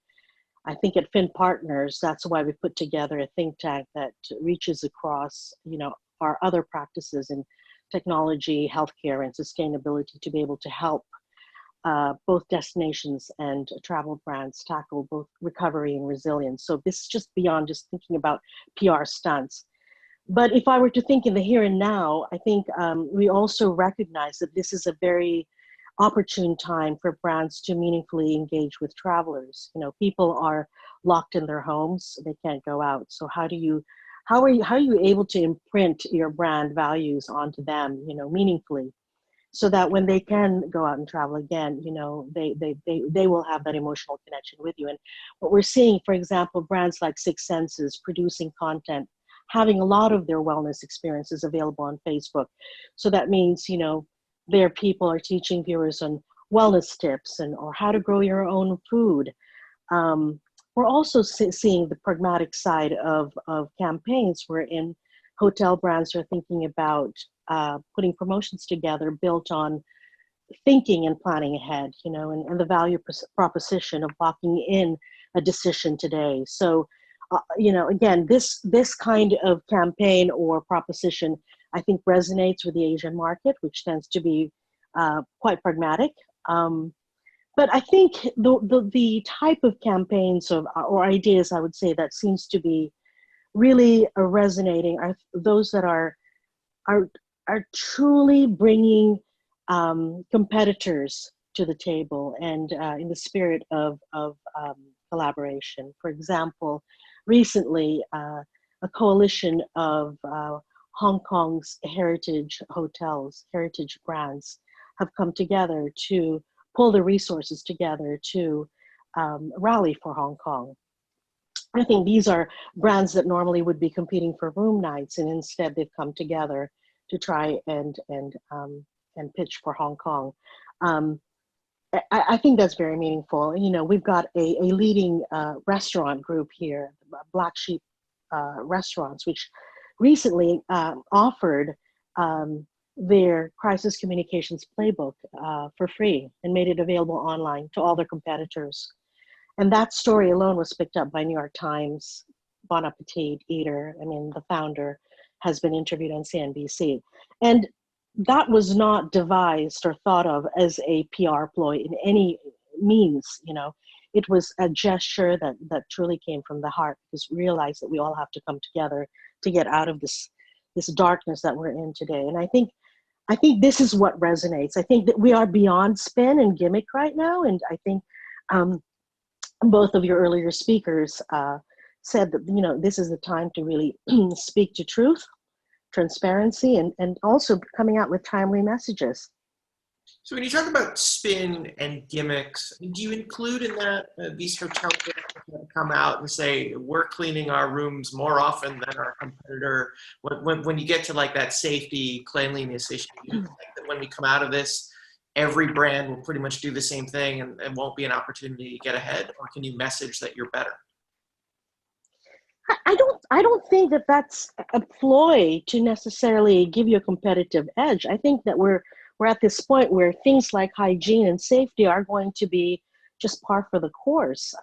I think at Fin Partners, that's why we put together a think tank that reaches across, our other practices in technology, healthcare, and sustainability to be able to help both destinations and travel brands tackle both recovery and resilience. So this is just beyond just thinking about PR stunts. But if I were to think in the here and now, I think we also recognize that this is a very opportune time for brands to meaningfully engage with travelers. People are locked in their homes; they can't go out. So how are you able to imprint your brand values onto them, meaningfully, so that when they can go out and travel again, they will have that emotional connection with you. And what we're seeing, for example, brands like Six Senses producing content, having a lot of their wellness experiences available on Facebook. So that means, their people are teaching viewers on wellness tips or how to grow your own food. We're also seeing the pragmatic side of campaigns wherein hotel brands are thinking about putting promotions together built on thinking and planning ahead, and the value proposition of locking in a decision today. So, again, this kind of campaign or proposition, I think, resonates with the Asian market, which tends to be quite pragmatic. But I think the type of campaigns or ideas, I would say, that seems to be really resonating are those that are truly bringing competitors to the table and in the spirit of collaboration. For example, recently, a coalition of Hong Kong's heritage hotels, heritage brands, have come together to pull the resources together to rally for Hong Kong. I think these are brands that normally would be competing for room nights, and instead they've come together to try and pitch for Hong Kong. I think that's very meaningful. We've got a leading restaurant group here, Black Sheep Restaurants, which recently offered their crisis communications playbook for free and made it available online to all their competitors. And that story alone was picked up by New York Times, Bon Appetit, Eater. The founder has been interviewed on CNBC. And that was not devised or thought of as a PR ploy in any means. It was a gesture that truly came from the heart, because we realized that we all have to come together to get out of this darkness that we're in today. And I think this is what resonates. I think that we are beyond spin and gimmick right now. And I think both of your earlier speakers said that, this is the time to really speak to truth, transparency, and also coming out with timely messages. So when you talk about spin and gimmicks, do you include in that these hotel that come out and say, we're cleaning our rooms more often than our competitor? When you get to like that safety, cleanliness issue, do you think that when we come out of this, every brand will pretty much do the same thing and it won't be an opportunity to get ahead? Or can you message that you're better? I don't think that that's a ploy to necessarily give you a competitive edge. I think that we're we're at this point where things like hygiene and safety are going to be just par for the course.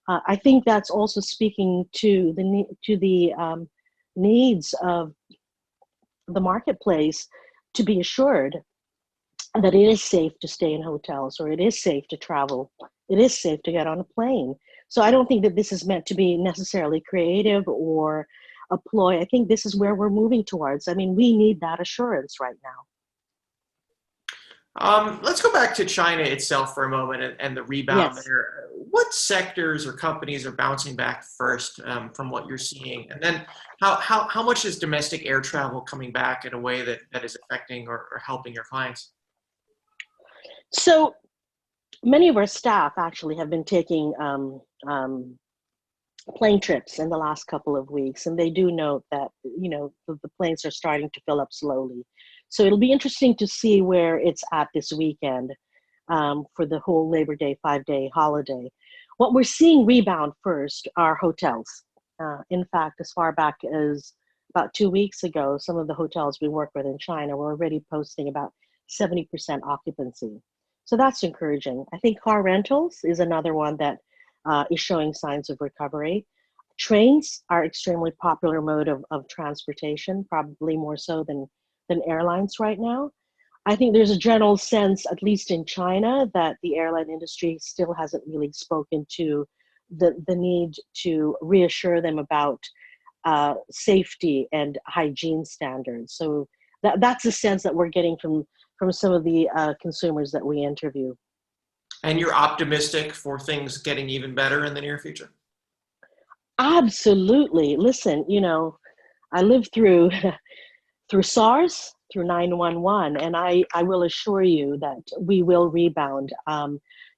I think that's also speaking to the needs of the marketplace to be assured that it is safe to stay in hotels, or it is safe to travel, it is safe to get on a plane. So I don't think that this is meant to be necessarily creative or a ploy. I think this is where we're moving towards. I mean, we need that assurance right now. Let's go back to China itself for a moment and the rebound Yes. there. What sectors or companies are bouncing back first from what you're seeing? And then how much is domestic air travel coming back in a way that is affecting or helping your clients? So many of our staff actually have been taking plane trips in the last couple of weeks, and they do note that, you know, the planes are starting to fill up slowly. So it'll be interesting to see where it's at this weekend for the whole Labor Day 5-day holiday. What we're seeing rebound first are hotels. In fact, as far back as about 2 weeks ago, some of the hotels we work with in China were already posting about 70% occupancy. So that's encouraging. I think car rentals is another one that is showing signs of recovery. Trains are extremely popular mode of transportation, probably more so than airlines right now. I think there's a general sense, at least in China, that the airline industry still hasn't really spoken to the need to reassure them about safety and hygiene standards. So that's a sense that we're getting from some of the consumers that we interview. And you're optimistic for things getting even better in the near future? Absolutely. Listen, you know, I lived through SARS, through 9/11, and I will assure you that we will rebound.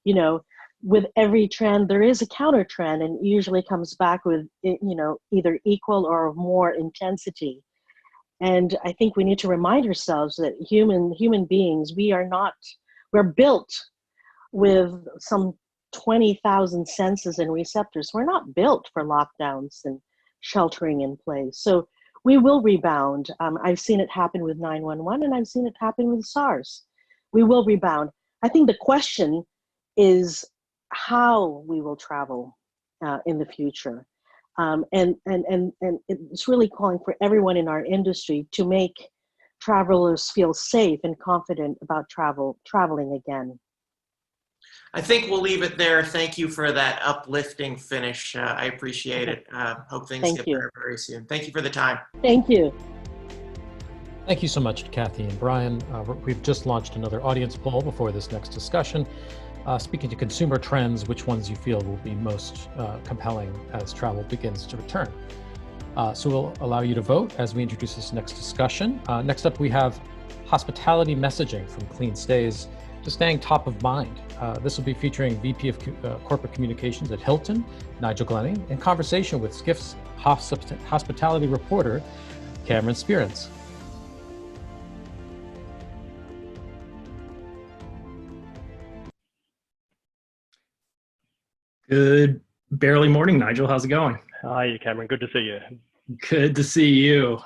You know, with every trend, there is a counter trend, and usually comes back with, you know, either equal or more intensity. And I think we need to remind ourselves that human beings, we're built with some 20,000 senses and receptors. We're not built for lockdowns and sheltering in place. So we will rebound. I've seen it happen with 9/11, and I've seen it happen with SARS. We will rebound. I think the question is how we will travel in the future. And it's really calling for everyone in our industry to make travelers feel safe and confident about traveling again. I think we'll leave it there. Thank you for that uplifting finish. I appreciate it. Hope things get better very soon. Thank you for the time. Thank you. Thank you so much to Kathy and Brian. We've just launched another audience poll before this next discussion. Speaking to consumer trends, which ones you feel will be most compelling as travel begins to return. So we'll allow you to vote as we introduce this next discussion. Next up, we have hospitality messaging from Clean Stays to staying top of mind. This will be featuring VP of Corporate Communications at Hilton, Nigel Glenning, in conversation with Skiff's hospitality reporter, Cameron Spearance. Good barely morning, Nigel. How's it going? Hi, Cameron. Good to see you. Good to see you.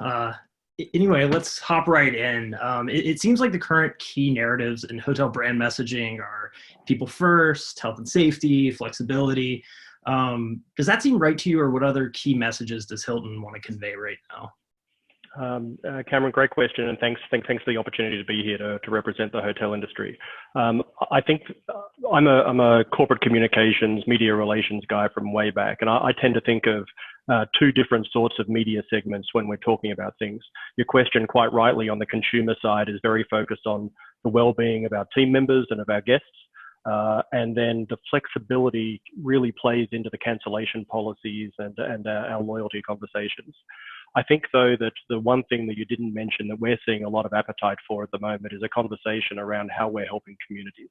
Anyway, let's hop right in. It seems like the current key narratives in hotel brand messaging are people first, health and safety, flexibility. Does that seem right to you, or what other key messages does Hilton want to convey right now? Cameron, great question, and thanks for the opportunity to be here to represent the hotel industry. I think I'm a corporate communications, media relations guy from way back, and I tend to think of two different sorts of media segments when we're talking about things. Your question, quite rightly, on the consumer side is very focused on the well-being of our team members and of our guests. And then the flexibility really plays into the cancellation policies and our loyalty conversations. I think, though, that the one thing that you didn't mention that we're seeing a lot of appetite for at the moment is a conversation around how we're helping communities.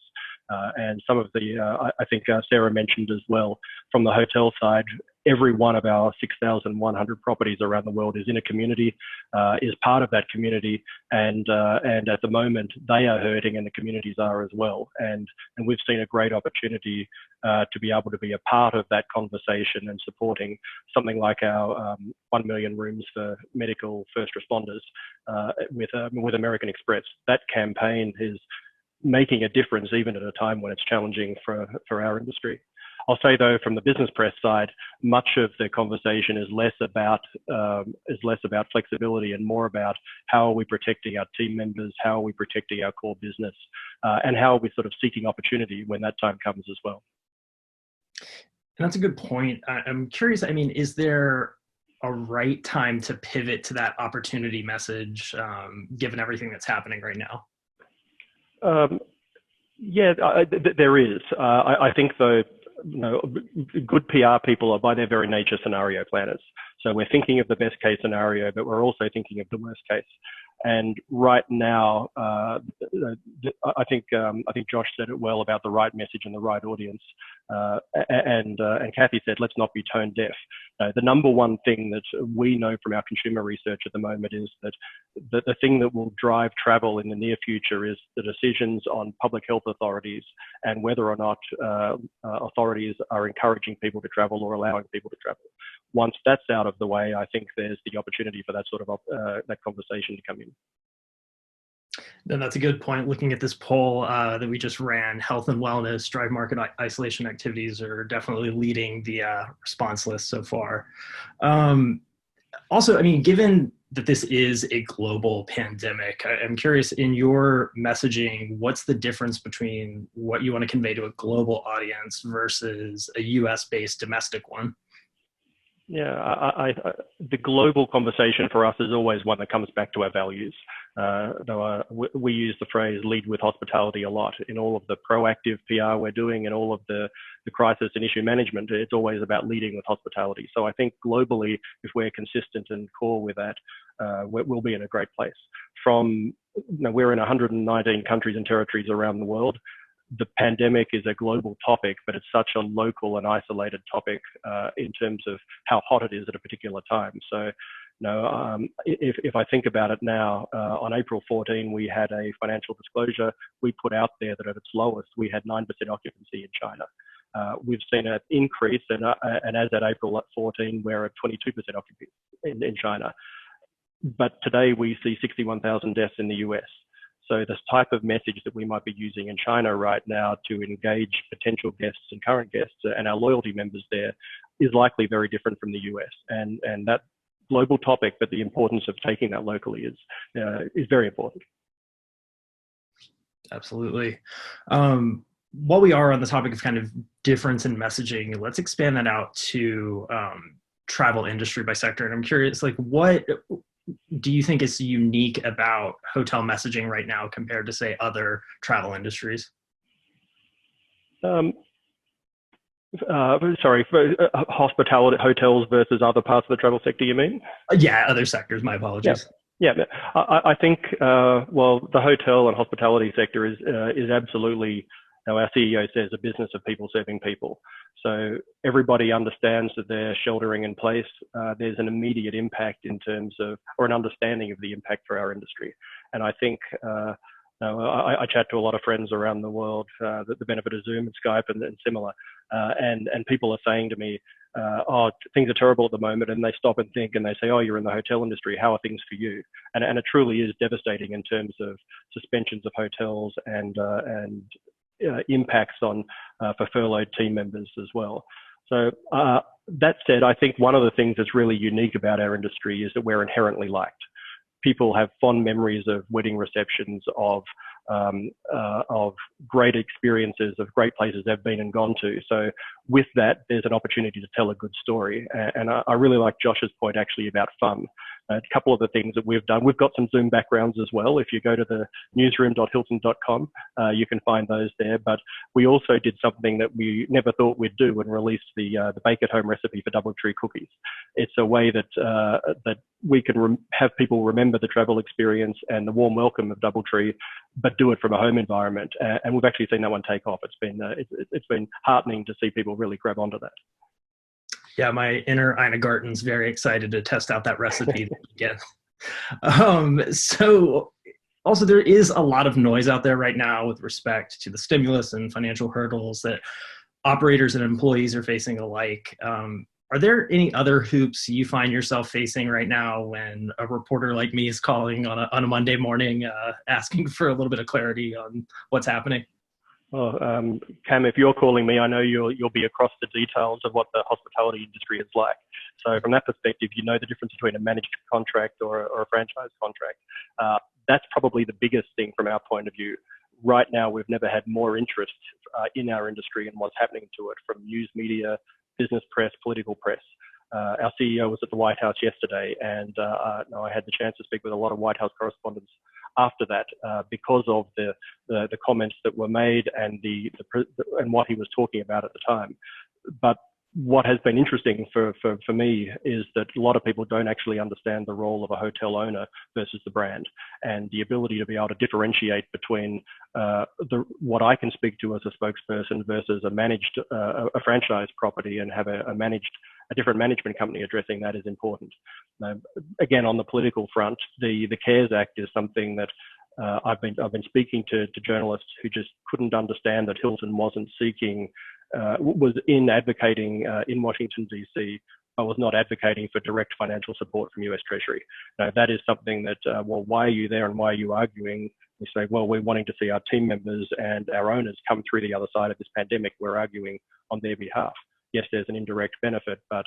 And some of the, I think Sarah mentioned as well, from the hotel side, every one of our 6,100 properties around the world is in a community, is part of that community, and at the moment they are hurting and the communities are as well. And we've seen a great opportunity to be able to be a part of that conversation and supporting something like our 1 million rooms for medical first responders with American Express. That campaign is making a difference even at a time when it's challenging for our industry. I'll say though, from the business press side, much of the conversation is less about flexibility and more about how are we protecting our team members, how are we protecting our core business, and how are we sort of seeking opportunity when that time comes as well. And that's a good point. I'm curious, I mean, is there a right time to pivot to that opportunity message, given everything that's happening right now? Yeah, there is. I think though, good PR people are by their very nature scenario planners. So we're thinking of the best case scenario, but we're also thinking of the worst case. And right now, I think Josh said it well about the right message and the right audience. And Kathy said, let's not be tone deaf. The number one thing that we know from our consumer research at the moment is that the thing that will drive travel in the near future is the decisions on public health authorities and whether or not authorities are encouraging people to travel or allowing people to travel. Once that's out of the way, I think there's the opportunity for that sort of that conversation to come in. And that's a good point. Looking at this poll that we just ran, health and wellness, drive market isolation activities are definitely leading the response list so far. Also, I mean, given that this is a global pandemic, I'm curious, in your messaging, what's the difference between what you want to convey to a global audience versus a US-based domestic one? Yeah, the global conversation for us is always one that comes back to our values. We use the phrase lead with hospitality a lot in all of the proactive PR we're doing and all of the crisis and issue management. It's always about leading with hospitality. So I think globally, if we're consistent and core with that, we'll be in a great place. We're in 119 countries and territories around the world. The pandemic is a global topic, but it's such a local and isolated topic in terms of how hot it is at a particular time. So, if I think about it now, on April 14, we had a financial disclosure. We put out there that at its lowest, we had 9% occupancy in China. We've seen an increase, and as at April 14, we're at 22% occupancy in China. But today we see 61,000 deaths in the US. So this type of message that we might be using in China right now to engage potential guests and current guests and our loyalty members there is likely very different from the US. And that global topic, but the importance of taking that locally is very important. Absolutely. While we are on the topic of kind of difference in messaging, let's expand that out to travel industry by sector. And I'm curious, like, what do you think is unique about hotel messaging right now compared to, say, other travel industries? Sorry, hospitality, hotels versus other parts of the travel sector, you mean? Yeah, other sectors, my apologies. Yeah, I think, well, the hotel and hospitality sector is absolutely, our CEO says, a business of people serving people. So everybody understands that they're sheltering in place. There's an immediate impact in terms of, or an understanding of the impact for our industry. And I think, I chat to a lot of friends around the world, the benefit of Zoom and Skype and similar. And people are saying to me, oh, things are terrible at the moment. And they stop and think and they say, oh, you're in the hotel industry. How are things for you? And it truly is devastating in terms of suspensions of hotels and impacts on for furloughed team members as well. So that said, I think one of the things that's really unique about our industry is that we're inherently liked. People have fond memories of wedding receptions, of great experiences, of great places they've been and gone to. So with that, there's an opportunity to tell a good story. And I really like Josh's point actually about fun. A couple of the things that we've done, we've got some Zoom backgrounds as well. If you go to the newsroom.hilton.com, you can find those there. But we also did something that we never thought we'd do and released the bake-at-home recipe for DoubleTree cookies. It's a way that we can have people remember the travel experience and the warm welcome of DoubleTree, but do it from a home environment. And we've actually seen that one take off. It's been heartening to see people really grab onto that. Yeah, my inner Ina Garten's very excited to test out that recipe again. So also there is a lot of noise out there right now with respect to the stimulus and financial hurdles that operators and employees are facing alike. Are there any other hoops you find yourself facing right now when a reporter like me is calling on a Monday morning asking for a little bit of clarity on what's happening? Well, Cam, if you're calling me, I know you'll be across the details of what the hospitality industry is like. So from that perspective, you know the difference between a managed contract or a franchise contract. That's probably the biggest thing from our point of view. Right now, we've never had more interest in our industry and what's happening to it from news media, business press, political press. Our CEO was at the White House yesterday, and I had the chance to speak with a lot of White House correspondents after that because of the comments that were made and and what he was talking about at the time. But what has been interesting for me is that a lot of people don't actually understand the role of a hotel owner versus the brand, and the ability to be able to differentiate between what I can speak to as a spokesperson versus a franchise property and have a different management company addressing that is important. Again, on the political front, the CARES Act is something that I've been speaking to journalists who just couldn't understand that Hilton wasn't advocating in Washington, D.C., but was not advocating for direct financial support from US Treasury. Now, that is something that, well, why are you there and why are you arguing? We say, well, we're wanting to see our team members and our owners come through the other side of this pandemic. We're arguing on their behalf. Yes, there's an indirect benefit, but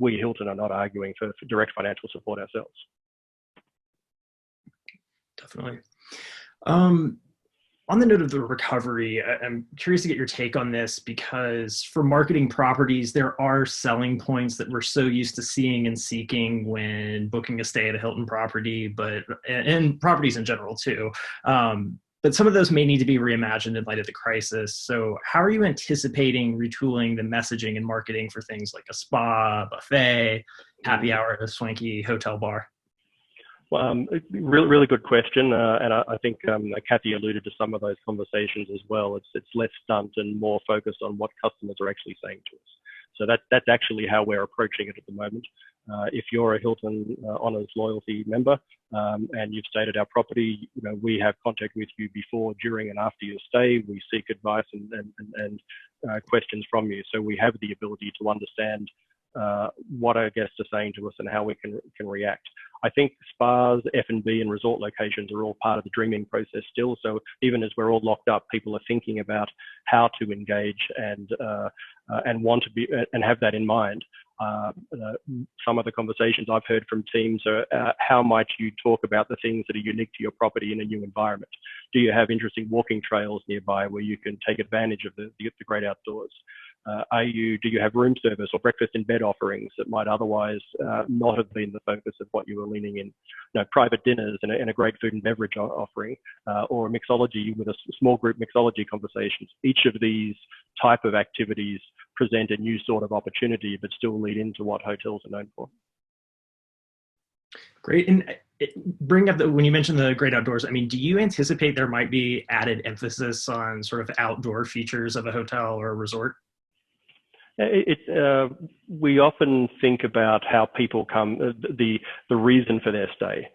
we, Hilton, are not arguing for direct financial support ourselves. Definitely. On the note of the recovery, I'm curious to get your take on this, because for marketing properties, there are selling points that we're so used to seeing and seeking when booking a stay at a Hilton property, and properties in general too. But some of those may need to be reimagined in light of the crisis. So how are you anticipating retooling the messaging and marketing for things like a spa, buffet, happy hour at a swanky hotel bar? Really good question, and I think Kathy alluded to some of those conversations as well. It's less stunt and more focused on what customers are actually saying to us. So that's actually how we're approaching it at the moment. If you're a Hilton Honors Loyalty member and you've stayed at our property, we have contact with you before, during, and after your stay. We seek advice and questions from you, so we have the ability to understand what our guests are saying to us and how we can react. I think spas, F&B, and resort locations are all part of the dreaming process still. So even as we're all locked up, people are thinking about how to engage and want to be and have that in mind. Some of the conversations I've heard from teams are how might you talk about the things that are unique to your property in a new environment? Do you have interesting walking trails nearby where you can take advantage of the great outdoors? Do you have room service or breakfast in bed offerings that might otherwise not have been the focus of what you were leaning in? Private dinners and a great food and beverage offering, or a mixology with a small group mixology conversations. Each of these type of activities present a new sort of opportunity, but still lead into what hotels are known for. Great. And bring up when you mentioned the great outdoors, do you anticipate there might be added emphasis on sort of outdoor features of a hotel or a resort? We often think about how people come, the reason for their stay.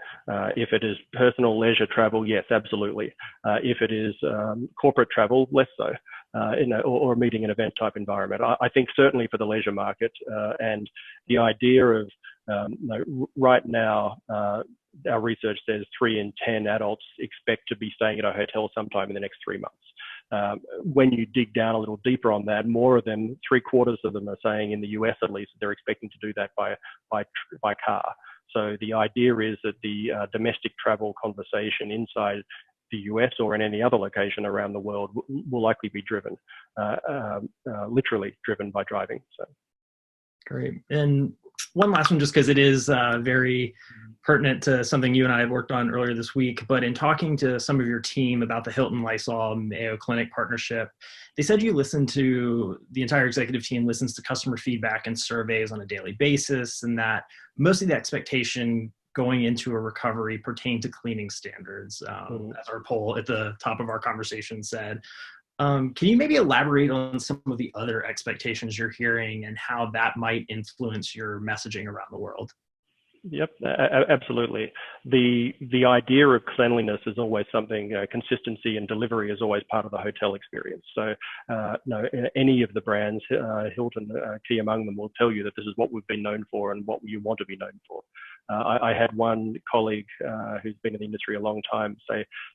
If it is personal leisure travel, yes, absolutely. If it is corporate travel, less so, or a meeting and event type environment. I think certainly for the leisure market, and the idea of right now, our research says 3 in 10 adults expect to be staying at a hotel sometime in the next 3 months. When you dig down a little deeper on that, more of them, 3/4 of them are saying in the US at least, they're expecting to do that by car. So the idea is that the domestic travel conversation inside the US or in any other location around the world will likely be driven, literally driven by driving. So. Great. And one last one, just because it is very pertinent to something you and I had worked on earlier this week, but in talking to some of your team about the Hilton Lysol Mayo Clinic partnership, they said the entire executive team listens to customer feedback and surveys on a daily basis, and that most of the expectation going into a recovery pertain to cleaning standards, as our poll at the top of our conversation said. Can you maybe elaborate on some of the other expectations you're hearing and how that might influence your messaging around the world? Yep, absolutely. The idea of cleanliness is always something, consistency and delivery is always part of the hotel experience. So no, any of the brands, Hilton key among them, will tell you that this is what we've been known for and what you want to be known for. I had one colleague who's been in the industry a long time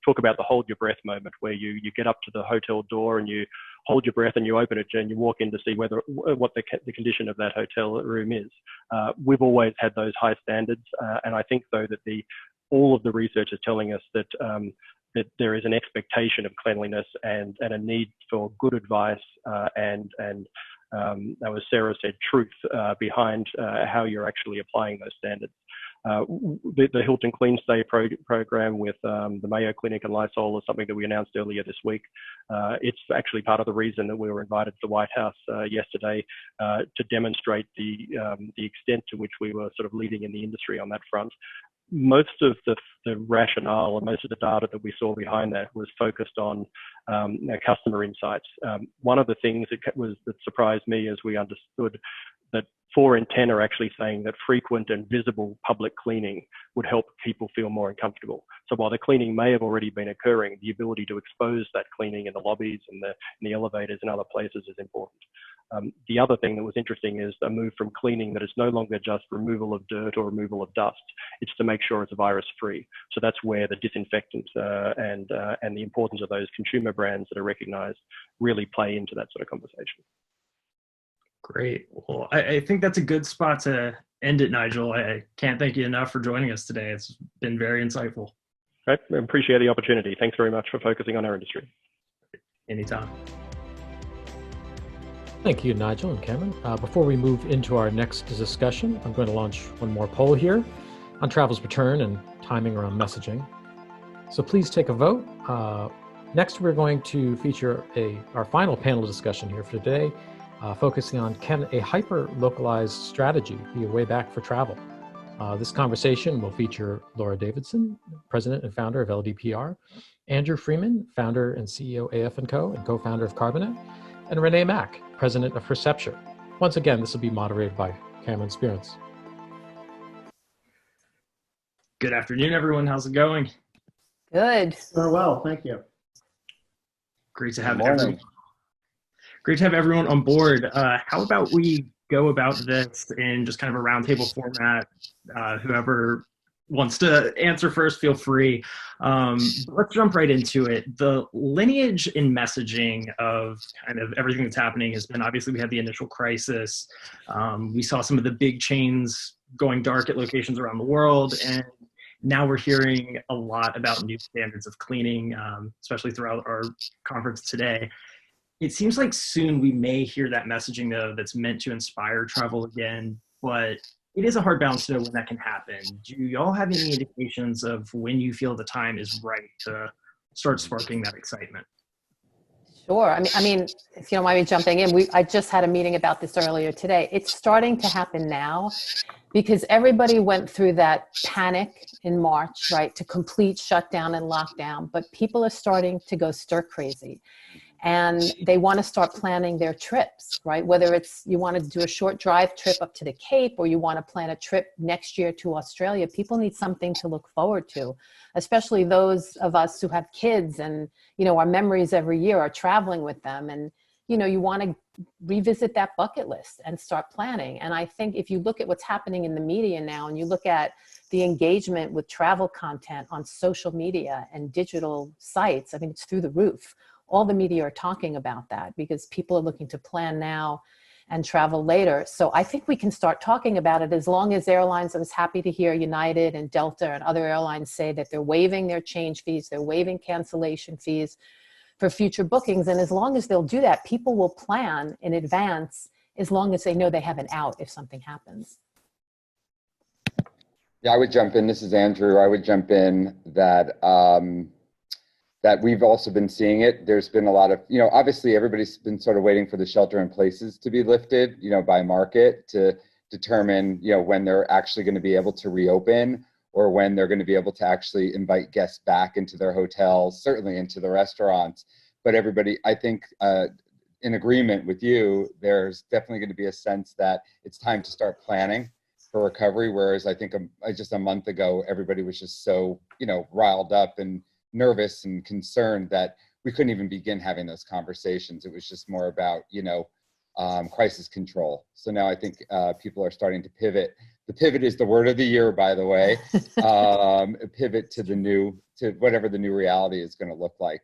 talk about the hold your breath moment, where you get up to the hotel door and you hold your breath and you open it and you walk in to see what the condition of that hotel room is. We've always had those high standards, and I think though that all of the research is telling us that that there is an expectation of cleanliness and a need for good advice and that was Sarah said, truth behind how you're actually applying those standards. The Hilton Clean Stay program with the Mayo Clinic and Lysol is something that we announced earlier this week. It's actually part of the reason that we were invited to the White House yesterday to demonstrate the extent to which we were sort of leading in the industry on that front. Most of the rationale and most of the data that we saw behind that was focused on customer insights. One of the things that surprised me as we understood that 4 in 10 are actually saying that frequent and visible public cleaning would help people feel more uncomfortable. So while the cleaning may have already been occurring, the ability to expose that cleaning in the lobbies and in the elevators and other places is important. The other thing that was interesting is a move from cleaning that is no longer just removal of dirt or removal of dust. It's to make sure it's virus free. So that's where the disinfectant and the importance of those consumer brands that are recognized really play into that sort of conversation. Great. Well, I think that's a good spot to end it, Nigel. I can't thank you enough for joining us today. It's been very insightful. Right. I appreciate the opportunity. Thanks very much for focusing on our industry. Anytime. Thank you, Nigel and Cameron. Before we move into our next discussion, I'm going to launch one more poll here on travel's return and timing around messaging. So please take a vote. Next, we're going to feature our final panel discussion here for today, focusing on can a hyper-localized strategy be a way back for travel? This conversation will feature Laura Davidson, President and founder of LDPR, Andrew Freeman, founder and CEO AF&Co and co-founder of Carbonet, and Renee Mack, President of Percepture. Once again, this will be moderated by Cameron Spearance. Good afternoon, everyone. How's it going? Good. Oh, well, thank you. Great to have everyone. Great to have everyone on board. How about we go about this in just kind of a roundtable format? Whoever wants to answer first, feel free. Let's jump right into it. The lineage in messaging of kind of everything that's happening has been, obviously we had the initial crisis. We saw some of the big chains going dark at locations around the world. And now we're hearing a lot about new standards of cleaning, especially throughout our conference today. It seems like soon we may hear that messaging though that's meant to inspire travel again, but it is a hard balance to know when that can happen. Do y'all have any indications of when you feel the time is right to start sparking that excitement? Sure. I mean, if you don't mind me jumping in, I just had a meeting about this earlier today. It's starting to happen now because everybody went through that panic in March, right, to complete shutdown and lockdown, but people are starting to go stir crazy. And they want to start planning their trips, right? Whether it's you want to do a short drive trip up to the Cape or you want to plan a trip next year to Australia, people need something to look forward to, especially those of us who have kids and, you know, our memories every year are traveling with them. And, you know, you want to revisit that bucket list and start planning. And I think if you look at what's happening in the media now and you look at the engagement with travel content on social media and digital sites, I mean, it's through the roof. All the media are talking about that because people are looking to plan now and travel later. So I think we can start talking about it as long as airlines, I was happy to hear United and Delta and other airlines say that they're waiving their change fees, they're waiving cancellation fees for future bookings. And as long as they'll do that, people will plan in advance as long as they know they have an out if something happens. Yeah, I would jump in. This is Andrew. I would jump in that that we've also been seeing it. There's been a lot of, you know, obviously everybody's been sort of waiting for the shelter in places to be lifted, you know, by market to determine, you know, when they're actually going to be able to reopen or when they're going to be able to actually invite guests back into their hotels, certainly into the restaurants. but everybody, I think, in agreement with you, there's definitely going to be a sense that it's time to start planning for recovery. Whereas I think just a month ago, everybody was just so, riled up and nervous and concerned that we couldn't even begin having those conversations. It was just more about, crisis control. So now I think people are starting to pivot. The pivot is the word of the year, by the way. Pivot to whatever the new reality is going to look like.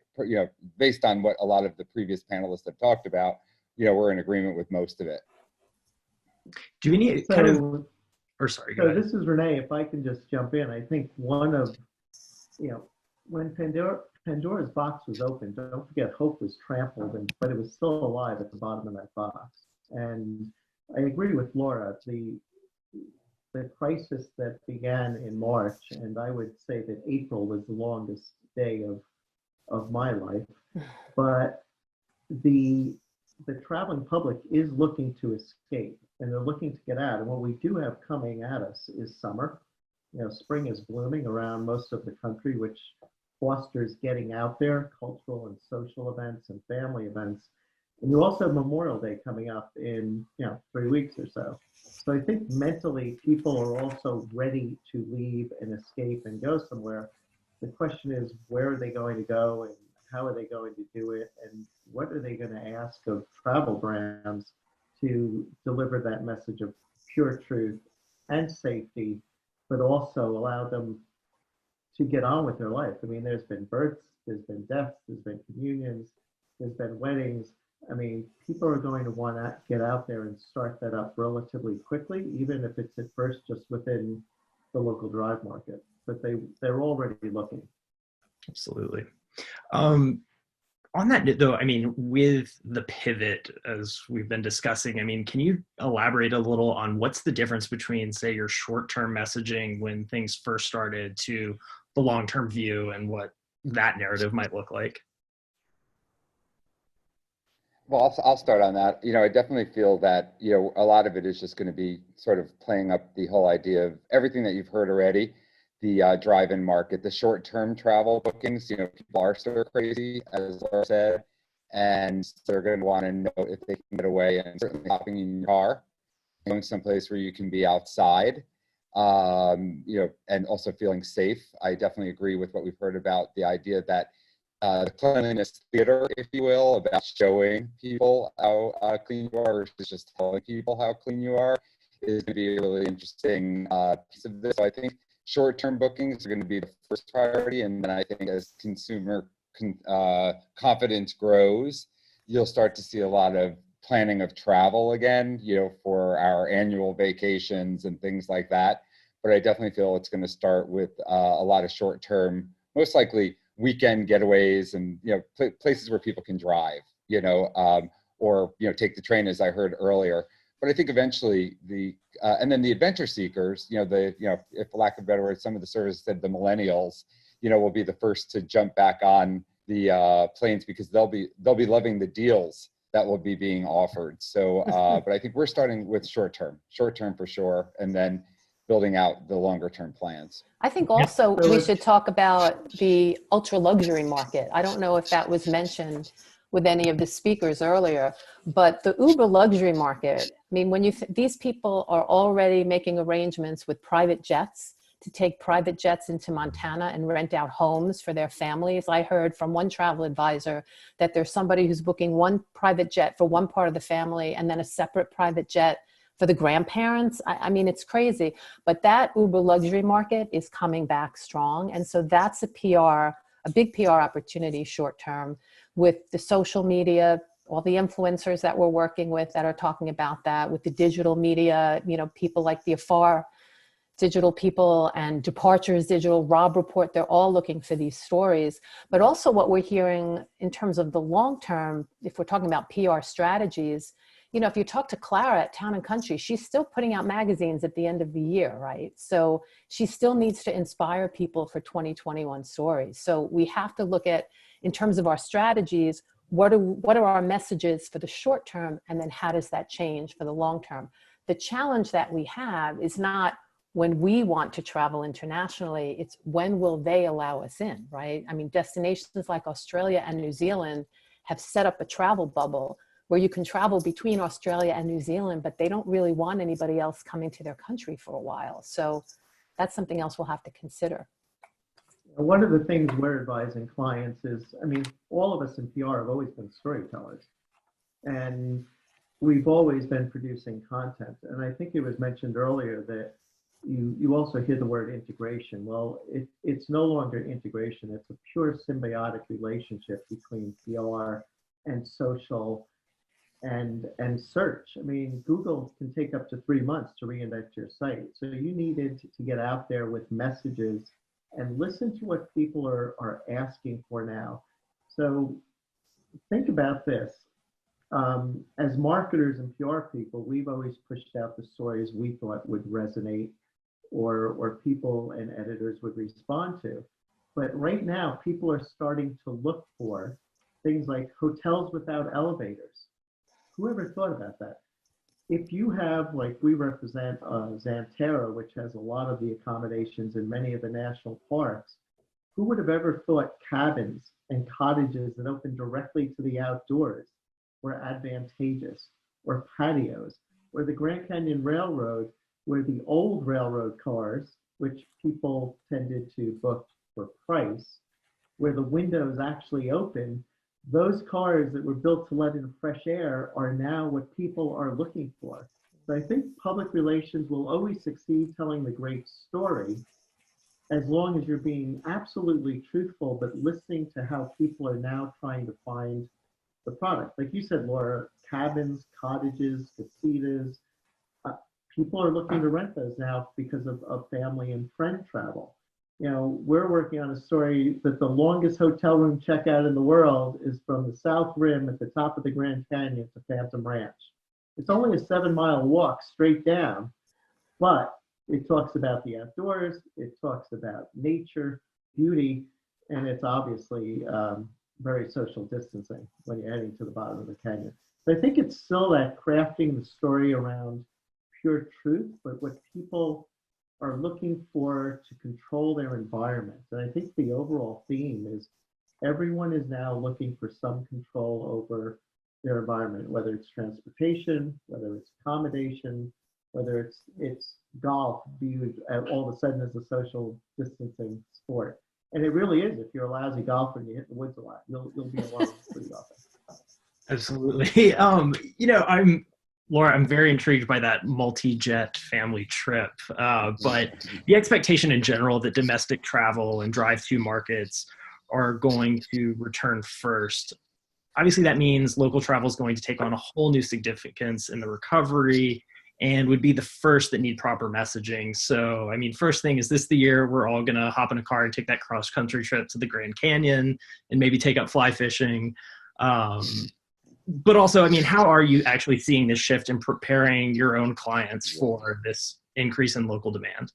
Based on what a lot of the previous panelists have talked about, we're in agreement with most of it. Do we need So, kind of, or sorry, go so ahead. this is Renee. If I can just jump in, I think one of, when Pandora's box was opened, don't forget hope was trampled, but it was still alive at the bottom of that box. And I agree with Laura. The crisis that began in March, and I would say that April was the longest day of my life, but the traveling public is looking to escape, and they're looking to get out. And what we do have coming at us is summer. Spring is blooming around most of the country, which fosters getting out there, cultural and social events and family events. And you also have Memorial Day coming up in 3 weeks or so. So I think mentally people are also ready to leave and escape and go somewhere. The question is, where are they going to go and how are they going to do it? And what are they going to ask of travel brands to deliver that message of pure truth and safety, but also allow them to get on with their life? I mean, there's been births, there's been deaths, there's been communions, there's been weddings. I mean, people are going to want to get out there and start that up relatively quickly, even if it's at first just within the local drive market. But they're already looking. Absolutely. On that note, though, I mean, with the pivot, as we've been discussing, I mean, can you elaborate a little on what's the difference between, say, your short-term messaging when things first started to the long-term view and what that narrative might look like? Well, I'll start on that. I definitely feel that, a lot of it is just going to be sort of playing up the whole idea of everything that you've heard already, the drive-in market, the short-term travel bookings. People are sort of crazy, as Laura said, and they're going to want to know if they can get away, and certainly hopping in your car, going someplace where you can be outside, and also feeling safe. I definitely agree with what we've heard about the idea that the cleanliness theater, if you will, about showing people how clean you are versus just telling people how clean you are, is going to be a really interesting piece of this. So I think short-term bookings are going to be the first priority, and then I think as consumer confidence grows, you'll start to see a lot of planning of travel again, for our annual vacations and things like that. But I definitely feel it's going to start with a lot of short-term, most likely weekend getaways and places where people can drive, or take the train, as I heard earlier. But I think eventually and then the adventure seekers, if for lack of a better word, some of the surveys said the millennials, will be the first to jump back on the planes because they'll be loving the deals that will be being offered. So, but I think we're starting with short term for sure, and then building out the longer term plans. I think also we should talk about the ultra luxury market. I don't know if that was mentioned with any of the speakers earlier, but the uber luxury market, I mean, when these people are already making arrangements with private jets to take private jets into Montana and rent out homes for their families. I heard from one travel advisor that there's somebody who's booking one private jet for one part of the family and then a separate private jet for the grandparents. I mean, it's crazy, but that uber luxury market is coming back strong. And so that's a big PR opportunity short term with the social media, all the influencers that we're working with that are talking about that, with the digital media, people like the Afar digital people and Departures Digital, Rob Report, they're all looking for these stories. But also what we're hearing in terms of the long term, if we're talking about PR strategies, if you talk to Clara at Town & Country, she's still putting out magazines at the end of the year, right? So she still needs to inspire people for 2021 stories. So we have to look at, in terms of our strategies, what are our messages for the short term, and then how does that change for the long term? The challenge that we have is not when we want to travel internationally, it's when will they allow us in, right? I mean, destinations like Australia and New Zealand have set up a travel bubble where you can travel between Australia and New Zealand, but they don't really want anybody else coming to their country for a while. So that's something else we'll have to consider. One of the things we're advising clients is, I mean, all of us in PR have always been storytellers, and we've always been producing content. And I think it was mentioned earlier that you also hear the word integration. Well, it's no longer integration. It's a pure symbiotic relationship between PR and social and search. I mean, Google can take up to 3 months to reindex your site. So you needed to get out there with messages and listen to what people are asking for now. So think about this. As marketers and PR people, we've always pushed out the stories we thought would resonate or people and editors would respond to. But right now, people are starting to look for things like hotels without elevators. Whoever thought about that? If you have, like we represent Xanterra, which has a lot of the accommodations in many of the national parks, who would have ever thought cabins and cottages that open directly to the outdoors were advantageous, or patios, or the Grand Canyon Railroad, where the old railroad cars, which people tended to book for price, where the windows actually open, those cars that were built to let in fresh air are now what people are looking for. So I think public relations will always succeed telling the great story as long as you're being absolutely truthful, but listening to how people are now trying to find the product. Like you said, Laura, cabins, cottages, casitas, people are looking to rent those now because of family and friend travel. You know, we're working on a story that the longest hotel room checkout in the world is from the South Rim at the top of the Grand Canyon to Phantom Ranch. It's only a 7-mile walk straight down, but it talks about the outdoors, it talks about nature, beauty, and it's obviously very social distancing when you're heading to the bottom of the canyon. So I think it's still that crafting the story around pure truth, but what people are looking for to control their environment. And I think the overall theme is everyone is now looking for some control over their environment, whether it's transportation, whether it's accommodation, whether it's golf viewed all of a sudden as a social distancing sport. And it really is. If you're a lousy golfer and you hit the woods a lot, you'll be alone pretty often. Absolutely. Laura, I'm very intrigued by that multi-jet family trip, but the expectation in general that domestic travel and drive-to markets are going to return first. Obviously, that means local travel is going to take on a whole new significance in the recovery and would be the first that need proper messaging. So, I mean, first thing, is this the year we're all going to hop in a car and take that cross-country trip to the Grand Canyon and maybe take up fly fishing? But also, I mean, how are you actually seeing this shift in preparing your own clients for this increase in local demand?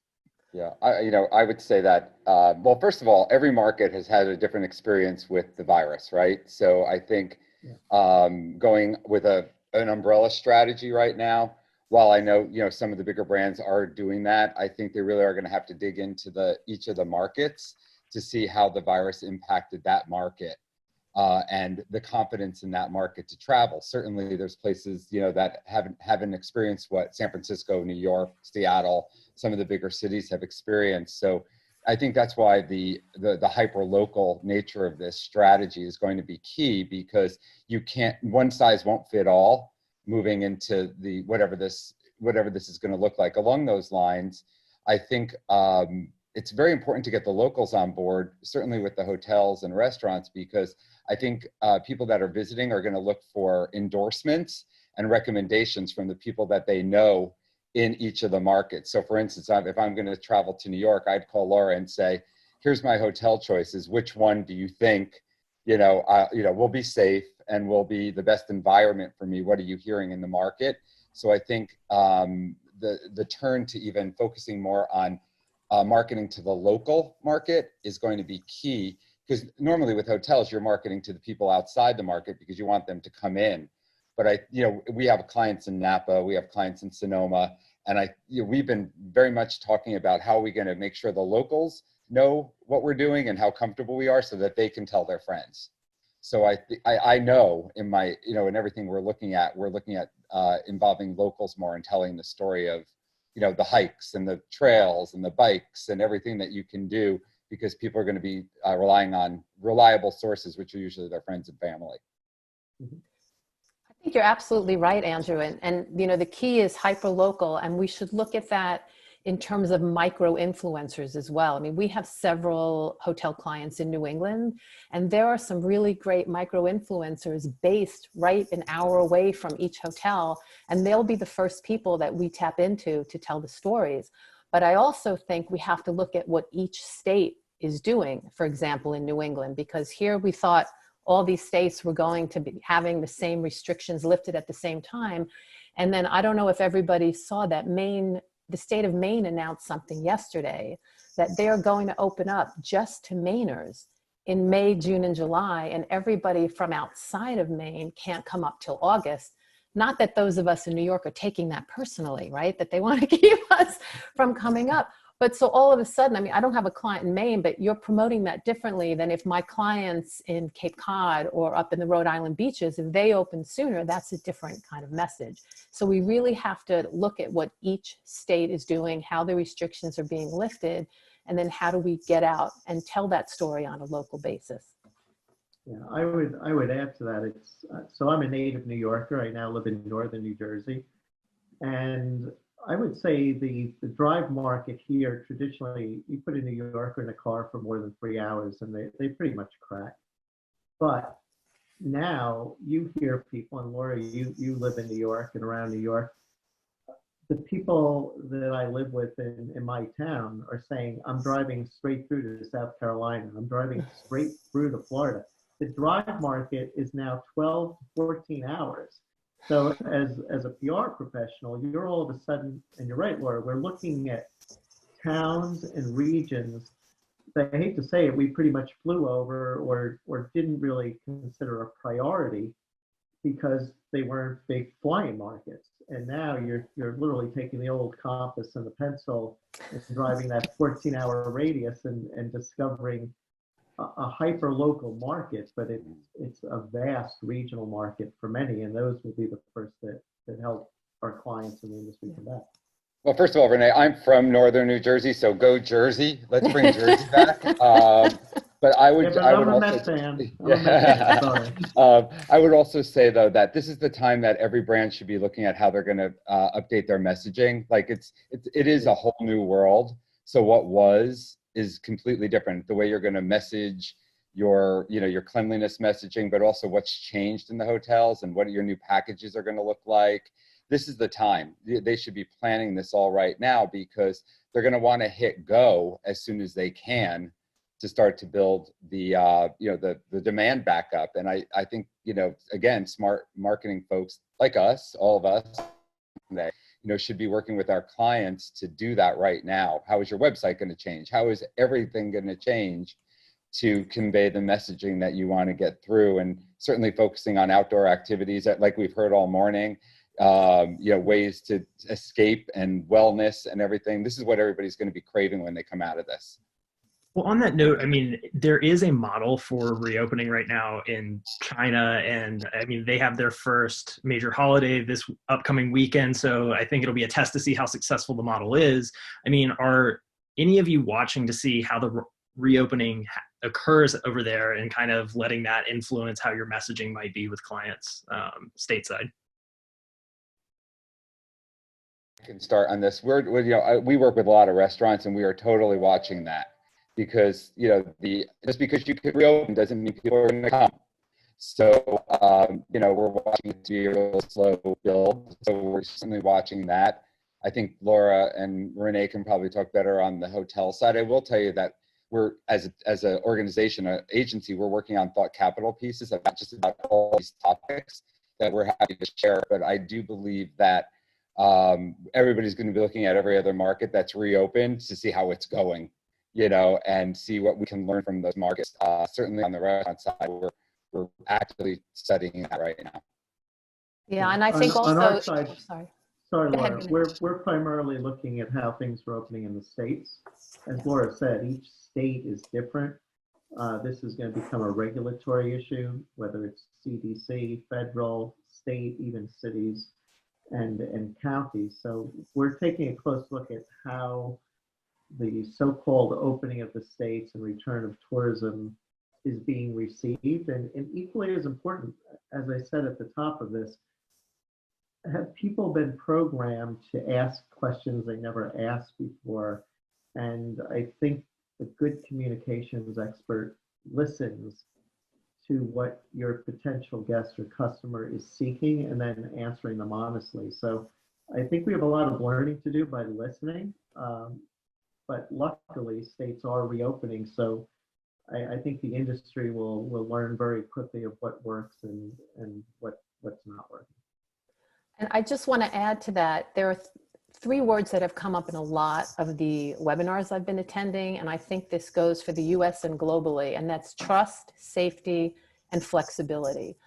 Yeah, I would say that, well, first of all, every market has had a different experience with the virus, right? So I think going with an umbrella strategy right now, while I know, some of the bigger brands are doing that, I think they really are going to have to dig into each of the markets to see how the virus impacted that market. And the confidence in that market to travel. Certainly there's places, that haven't experienced what San Francisco, New York, Seattle, some of the bigger cities have experienced. So I think that's why the hyper-local nature of this strategy is going to be key, because one size won't fit all moving into the whatever this is going to look like. Along those lines, I think it's very important to get the locals on board, certainly with the hotels and restaurants, because I think people that are visiting are going to look for endorsements and recommendations from the people that they know in each of the markets. So for instance, if I'm going to travel to New York, I'd call Laura and say, here's my hotel choices. Which one do you think, will be safe and will be the best environment for me? What are you hearing in the market? So I think the turn to even focusing more on marketing to the local market is going to be key, because normally with hotels, you're marketing to the people outside the market because you want them to come in. But we have clients in Napa, we have clients in Sonoma, and we've been very much talking about how are we going to make sure the locals know what we're doing and how comfortable we are so that they can tell their friends. So I know in my, in everything we're looking at involving locals more and telling the story of, the hikes and the trails and the bikes and everything that you can do, because people are going to be relying on reliable sources, which are usually their friends and family. I think you're absolutely right, Andrew. And the key is hyper-local, and we should look at that in terms of micro-influencers as well. I mean, we have several hotel clients in New England, and there are some really great micro-influencers based right an hour away from each hotel, and they'll be the first people that we tap into to tell the stories. But I also think we have to look at what each state is doing, for example, in New England, because here we thought all these states were going to be having the same restrictions lifted at the same time. And then I don't know if everybody saw that the state of Maine announced something yesterday that they're going to open up just to Mainers in May, June, and July, and everybody from outside of Maine can't come up till August. Not that those of us in New York are taking that personally, right? That they want to keep us from coming up. But so all of a sudden, I mean, I don't have a client in Maine, but you're promoting that differently than if my clients in Cape Cod or up in the Rhode Island beaches, if they open sooner, that's a different kind of message. So we really have to look at what each state is doing, how the restrictions are being lifted, and then how do we get out and tell that story on a local basis. Yeah, I would add to that. So I'm a native New Yorker. I now live in northern New Jersey, and I would say the drive market here, traditionally, you put a New Yorker in a car for more than 3 hours and they pretty much crack. But now you hear people, and Laura, you live in New York and around New York, the people that I live with in my town are saying, I'm driving straight through to South Carolina. I'm driving straight through to Florida. The drive market is now 12 to 14 hours. So as a PR professional, you're all of a sudden, and you're right, Laura, we're looking at towns and regions that, I hate to say it, we pretty much flew over or didn't really consider a priority because they weren't big flying markets. And now you're literally taking the old compass and the pencil and driving that 14-hour radius and discovering a hyper local market, but it's a vast regional market for many, and those will be the first that help our clients in the industry come back. Well, first of all, Renee, I'm from northern New Jersey, so go Jersey. Let's bring Jersey back. But I would, I would also say though that this is the time that every brand should be looking at how they're going to update their messaging. Like it is a whole new world. So what is completely different. The way you're going to message your cleanliness messaging, but also what's changed in the hotels and what your new packages are going to look like. This is the time. They should be planning this all right now, because they're going to want to hit go as soon as they can to start to build the demand back up. And I think, again, smart marketing folks like us, all of us, should be working with our clients to do that right now. How is your website going to change? How is everything going to change to convey the messaging that you want to get through? And certainly focusing on outdoor activities that, like we've heard all morning, ways to escape and wellness and everything. This is what everybody's going to be craving when they come out of this. Well, on that note, I mean, there is a model for reopening right now in China, and I mean, they have their first major holiday this upcoming weekend, so I think it'll be a test to see how successful the model is. I mean, are any of you watching to see how the reopening occurs over there and kind of letting that influence how your messaging might be with clients stateside? I can start on this. We work with a lot of restaurants, and we are totally watching that. Because just because you could reopen doesn't mean people are going to come. So we're watching it to be a real slow build. So we're certainly watching that. I think Laura and Renee can probably talk better on the hotel side. I will tell you that we're as an organization, an agency, we're working on thought capital pieces about just about all these topics that we're happy to share. But I do believe that everybody's going to be looking at every other market that's reopened to see how it's going. And see what we can learn from those markets. Certainly on the restaurant side, we're actively studying that right now. Yeah, and I think on also, our side, sorry, Laura, we're primarily looking at how things are opening in the States. As Laura said, each state is different. This is going to become a regulatory issue, whether it's CDC, federal, state, even cities and counties. So we're taking a close look at how the so-called opening of the states and return of tourism is being received. And equally as important, as I said at the top of this, have people been programmed to ask questions they never asked before? And I think a good communications expert listens to what your potential guest or customer is seeking and then answering them honestly. So I think we have a lot of learning to do by listening, but luckily states are reopening. So I think the industry will learn very quickly of what works and what's not working. And I just want to add to that, there are three words that have come up in a lot of the webinars I've been attending, and I think this goes for the US and globally, and that's trust, safety, and flexibility.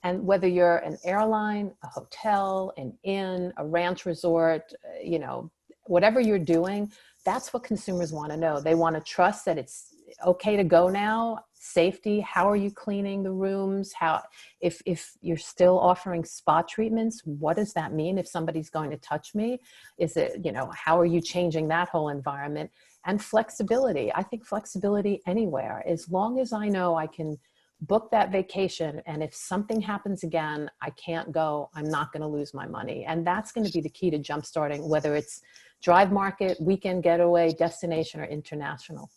And whether you're an airline, a hotel, an inn, a ranch resort, you know, whatever you're doing, that's what consumers want to know. They want to trust that it's okay to go now. Safety, how are you cleaning the rooms? How, if you're still offering spa treatments, what does that mean if somebody's going to touch me? Is it, you know, how are you changing that whole environment? And flexibility. I think flexibility anywhere, as long as I know I can book that vacation, and if something happens again, I can't go, I'm not going to lose my money. And that's going to be the key to jumpstarting, whether it's drive market, weekend getaway, destination, or international.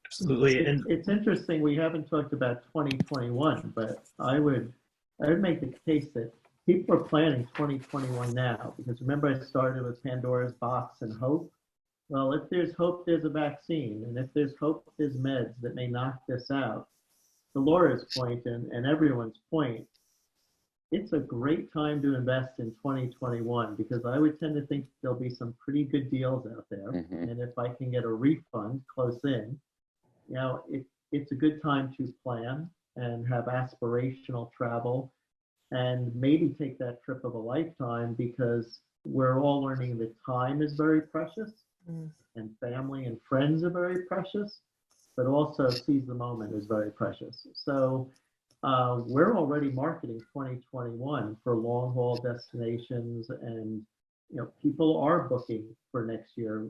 Absolutely. And it's interesting, we haven't talked about 2021, but I would make the case that people are planning 2021 now, because remember I started with Pandora's box and hope. Well, if there's hope, there's a vaccine, and if there's hope, there's meds that may knock this out. To Laura's point and everyone's point, it's a great time to invest in 2021, because I would tend to think there'll be some pretty good deals out there. Mm-hmm. And if I can get a refund close in, you know, it's a good time to plan and have aspirational travel and maybe take that trip of a lifetime, because we're all learning that time is very precious and family and friends are very precious, but also seize the moment is very precious. So we're already marketing 2021 for long haul destinations, and you know, people are booking for next year.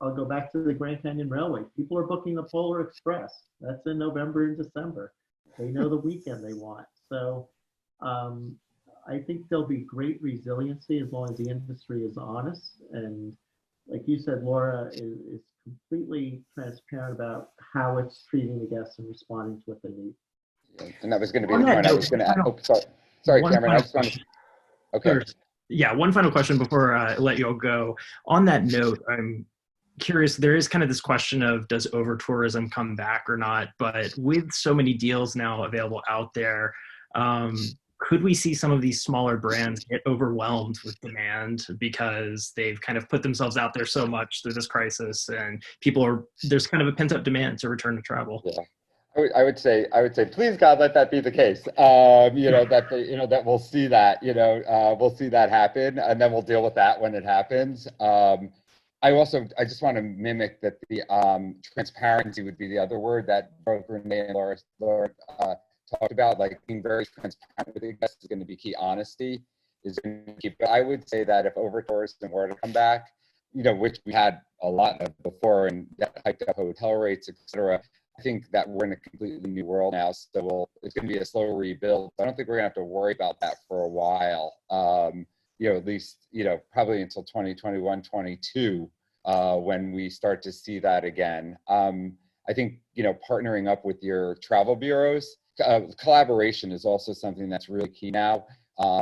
I'll go back to the Grand Canyon Railway. People are booking the Polar Express. That's in November and December. They know the weekend they want. So I think there'll be great resiliency as long as the industry is honest. And like you said, Laura is completely transparent about how it's treating the guests and responding to what they need. Yeah, and that was going to be the point I was going to add. Oh, sorry, Cameron. I just wanted. Okay. Yeah, one final question before I let you all go. On that note, I'm curious, there is kind of this question of, does over tourism come back or not? But with so many deals now available out there, could we see some of these smaller brands get overwhelmed with demand because they've kind of put themselves out there so much through this crisis, and there's kind of a pent up demand to return to travel? Yeah. I would say, please God, let that be the case. That we'll see that, we'll see that happen, and then we'll deal with that when it happens. I just want to mimic that the transparency would be the other word that both Renee and Laura talked about, like being very transparent with the guests is going to be key. Honesty is going to be key. But I would say that if over tourism were to come back, which we had a lot of before, and that hiked up hotel rates, et cetera, I think that we're in a completely new world now. So it's going to be a slow rebuild. I don't think we're going to have to worry about that for a while. At least, probably until 2021, 22, when we start to see that again. I think, partnering up with your travel bureaus, collaboration is also something that's really key now.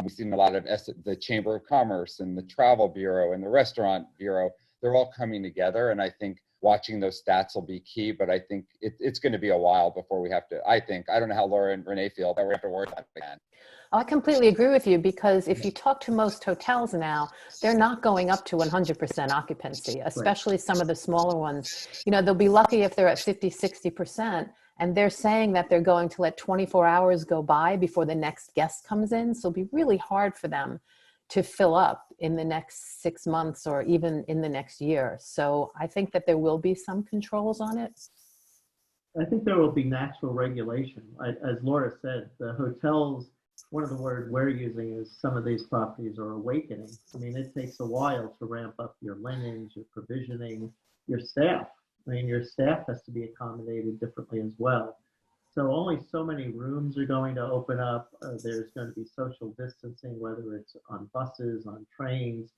We've seen a lot of the Chamber of Commerce and the Travel Bureau and the Restaurant Bureau. They're all coming together, and I think watching those stats will be key, but I think it's going to be a while before we have to, I don't know how Laura and Renee feel, but we have to worry about it again. I completely agree with you, because if you talk to most hotels now, they're not going up to 100% occupancy, especially some of the smaller ones. They'll be lucky if they're at 50, 60%, and they're saying that they're going to let 24 hours go by before the next guest comes in. So it'll be really hard for them to fill up in the next 6 months or even in the next year. So I think that there will be some controls on it. I think there will be natural regulation. As Laura said, the hotels, one of the words we're using is some of these properties are awakening. I mean, it takes a while to ramp up your linens, your provisioning, your staff. I mean, your staff has to be accommodated differently as well. So only so many rooms are going to open up. There's going to be social distancing, whether it's on buses, on trains.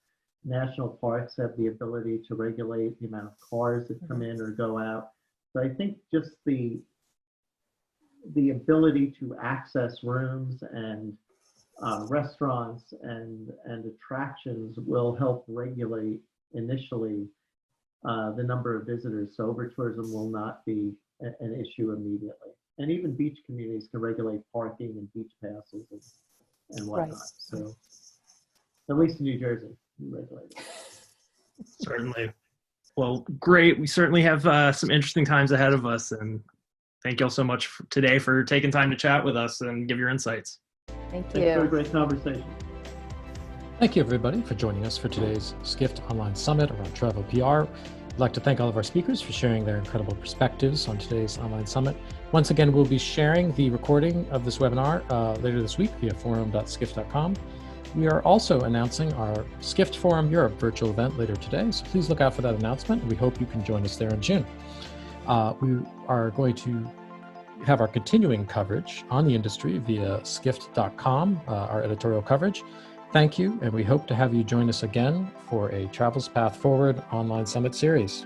National parks have the ability to regulate the amount of cars that come in or go out. So I think just the ability to access rooms and restaurants and attractions will help regulate initially the number of visitors. So over-tourism will not be an issue immediately. And even beach communities can regulate parking and beach passes and whatnot. Right. So at least in New Jersey, we regulate it. Certainly. Well, great. We certainly have some interesting times ahead of us. And thank you all so much today for taking time to chat with us and give your insights. Thank Thanks for a you. great conversation. Thank you, everybody, for joining us for today's Skift Online Summit around travel PR. I'd like to thank all of our speakers for sharing their incredible perspectives on today's online summit. Once again, we'll be sharing the recording of this webinar later this week via forum.skift.com. We are also announcing our Skift Forum Europe virtual event later today, so please look out for that announcement. We hope you can join us there in June. We are going to have our continuing coverage on the industry via skift.com, our editorial coverage. Thank you, and we hope to have you join us again for a Travels Path Forward online summit series.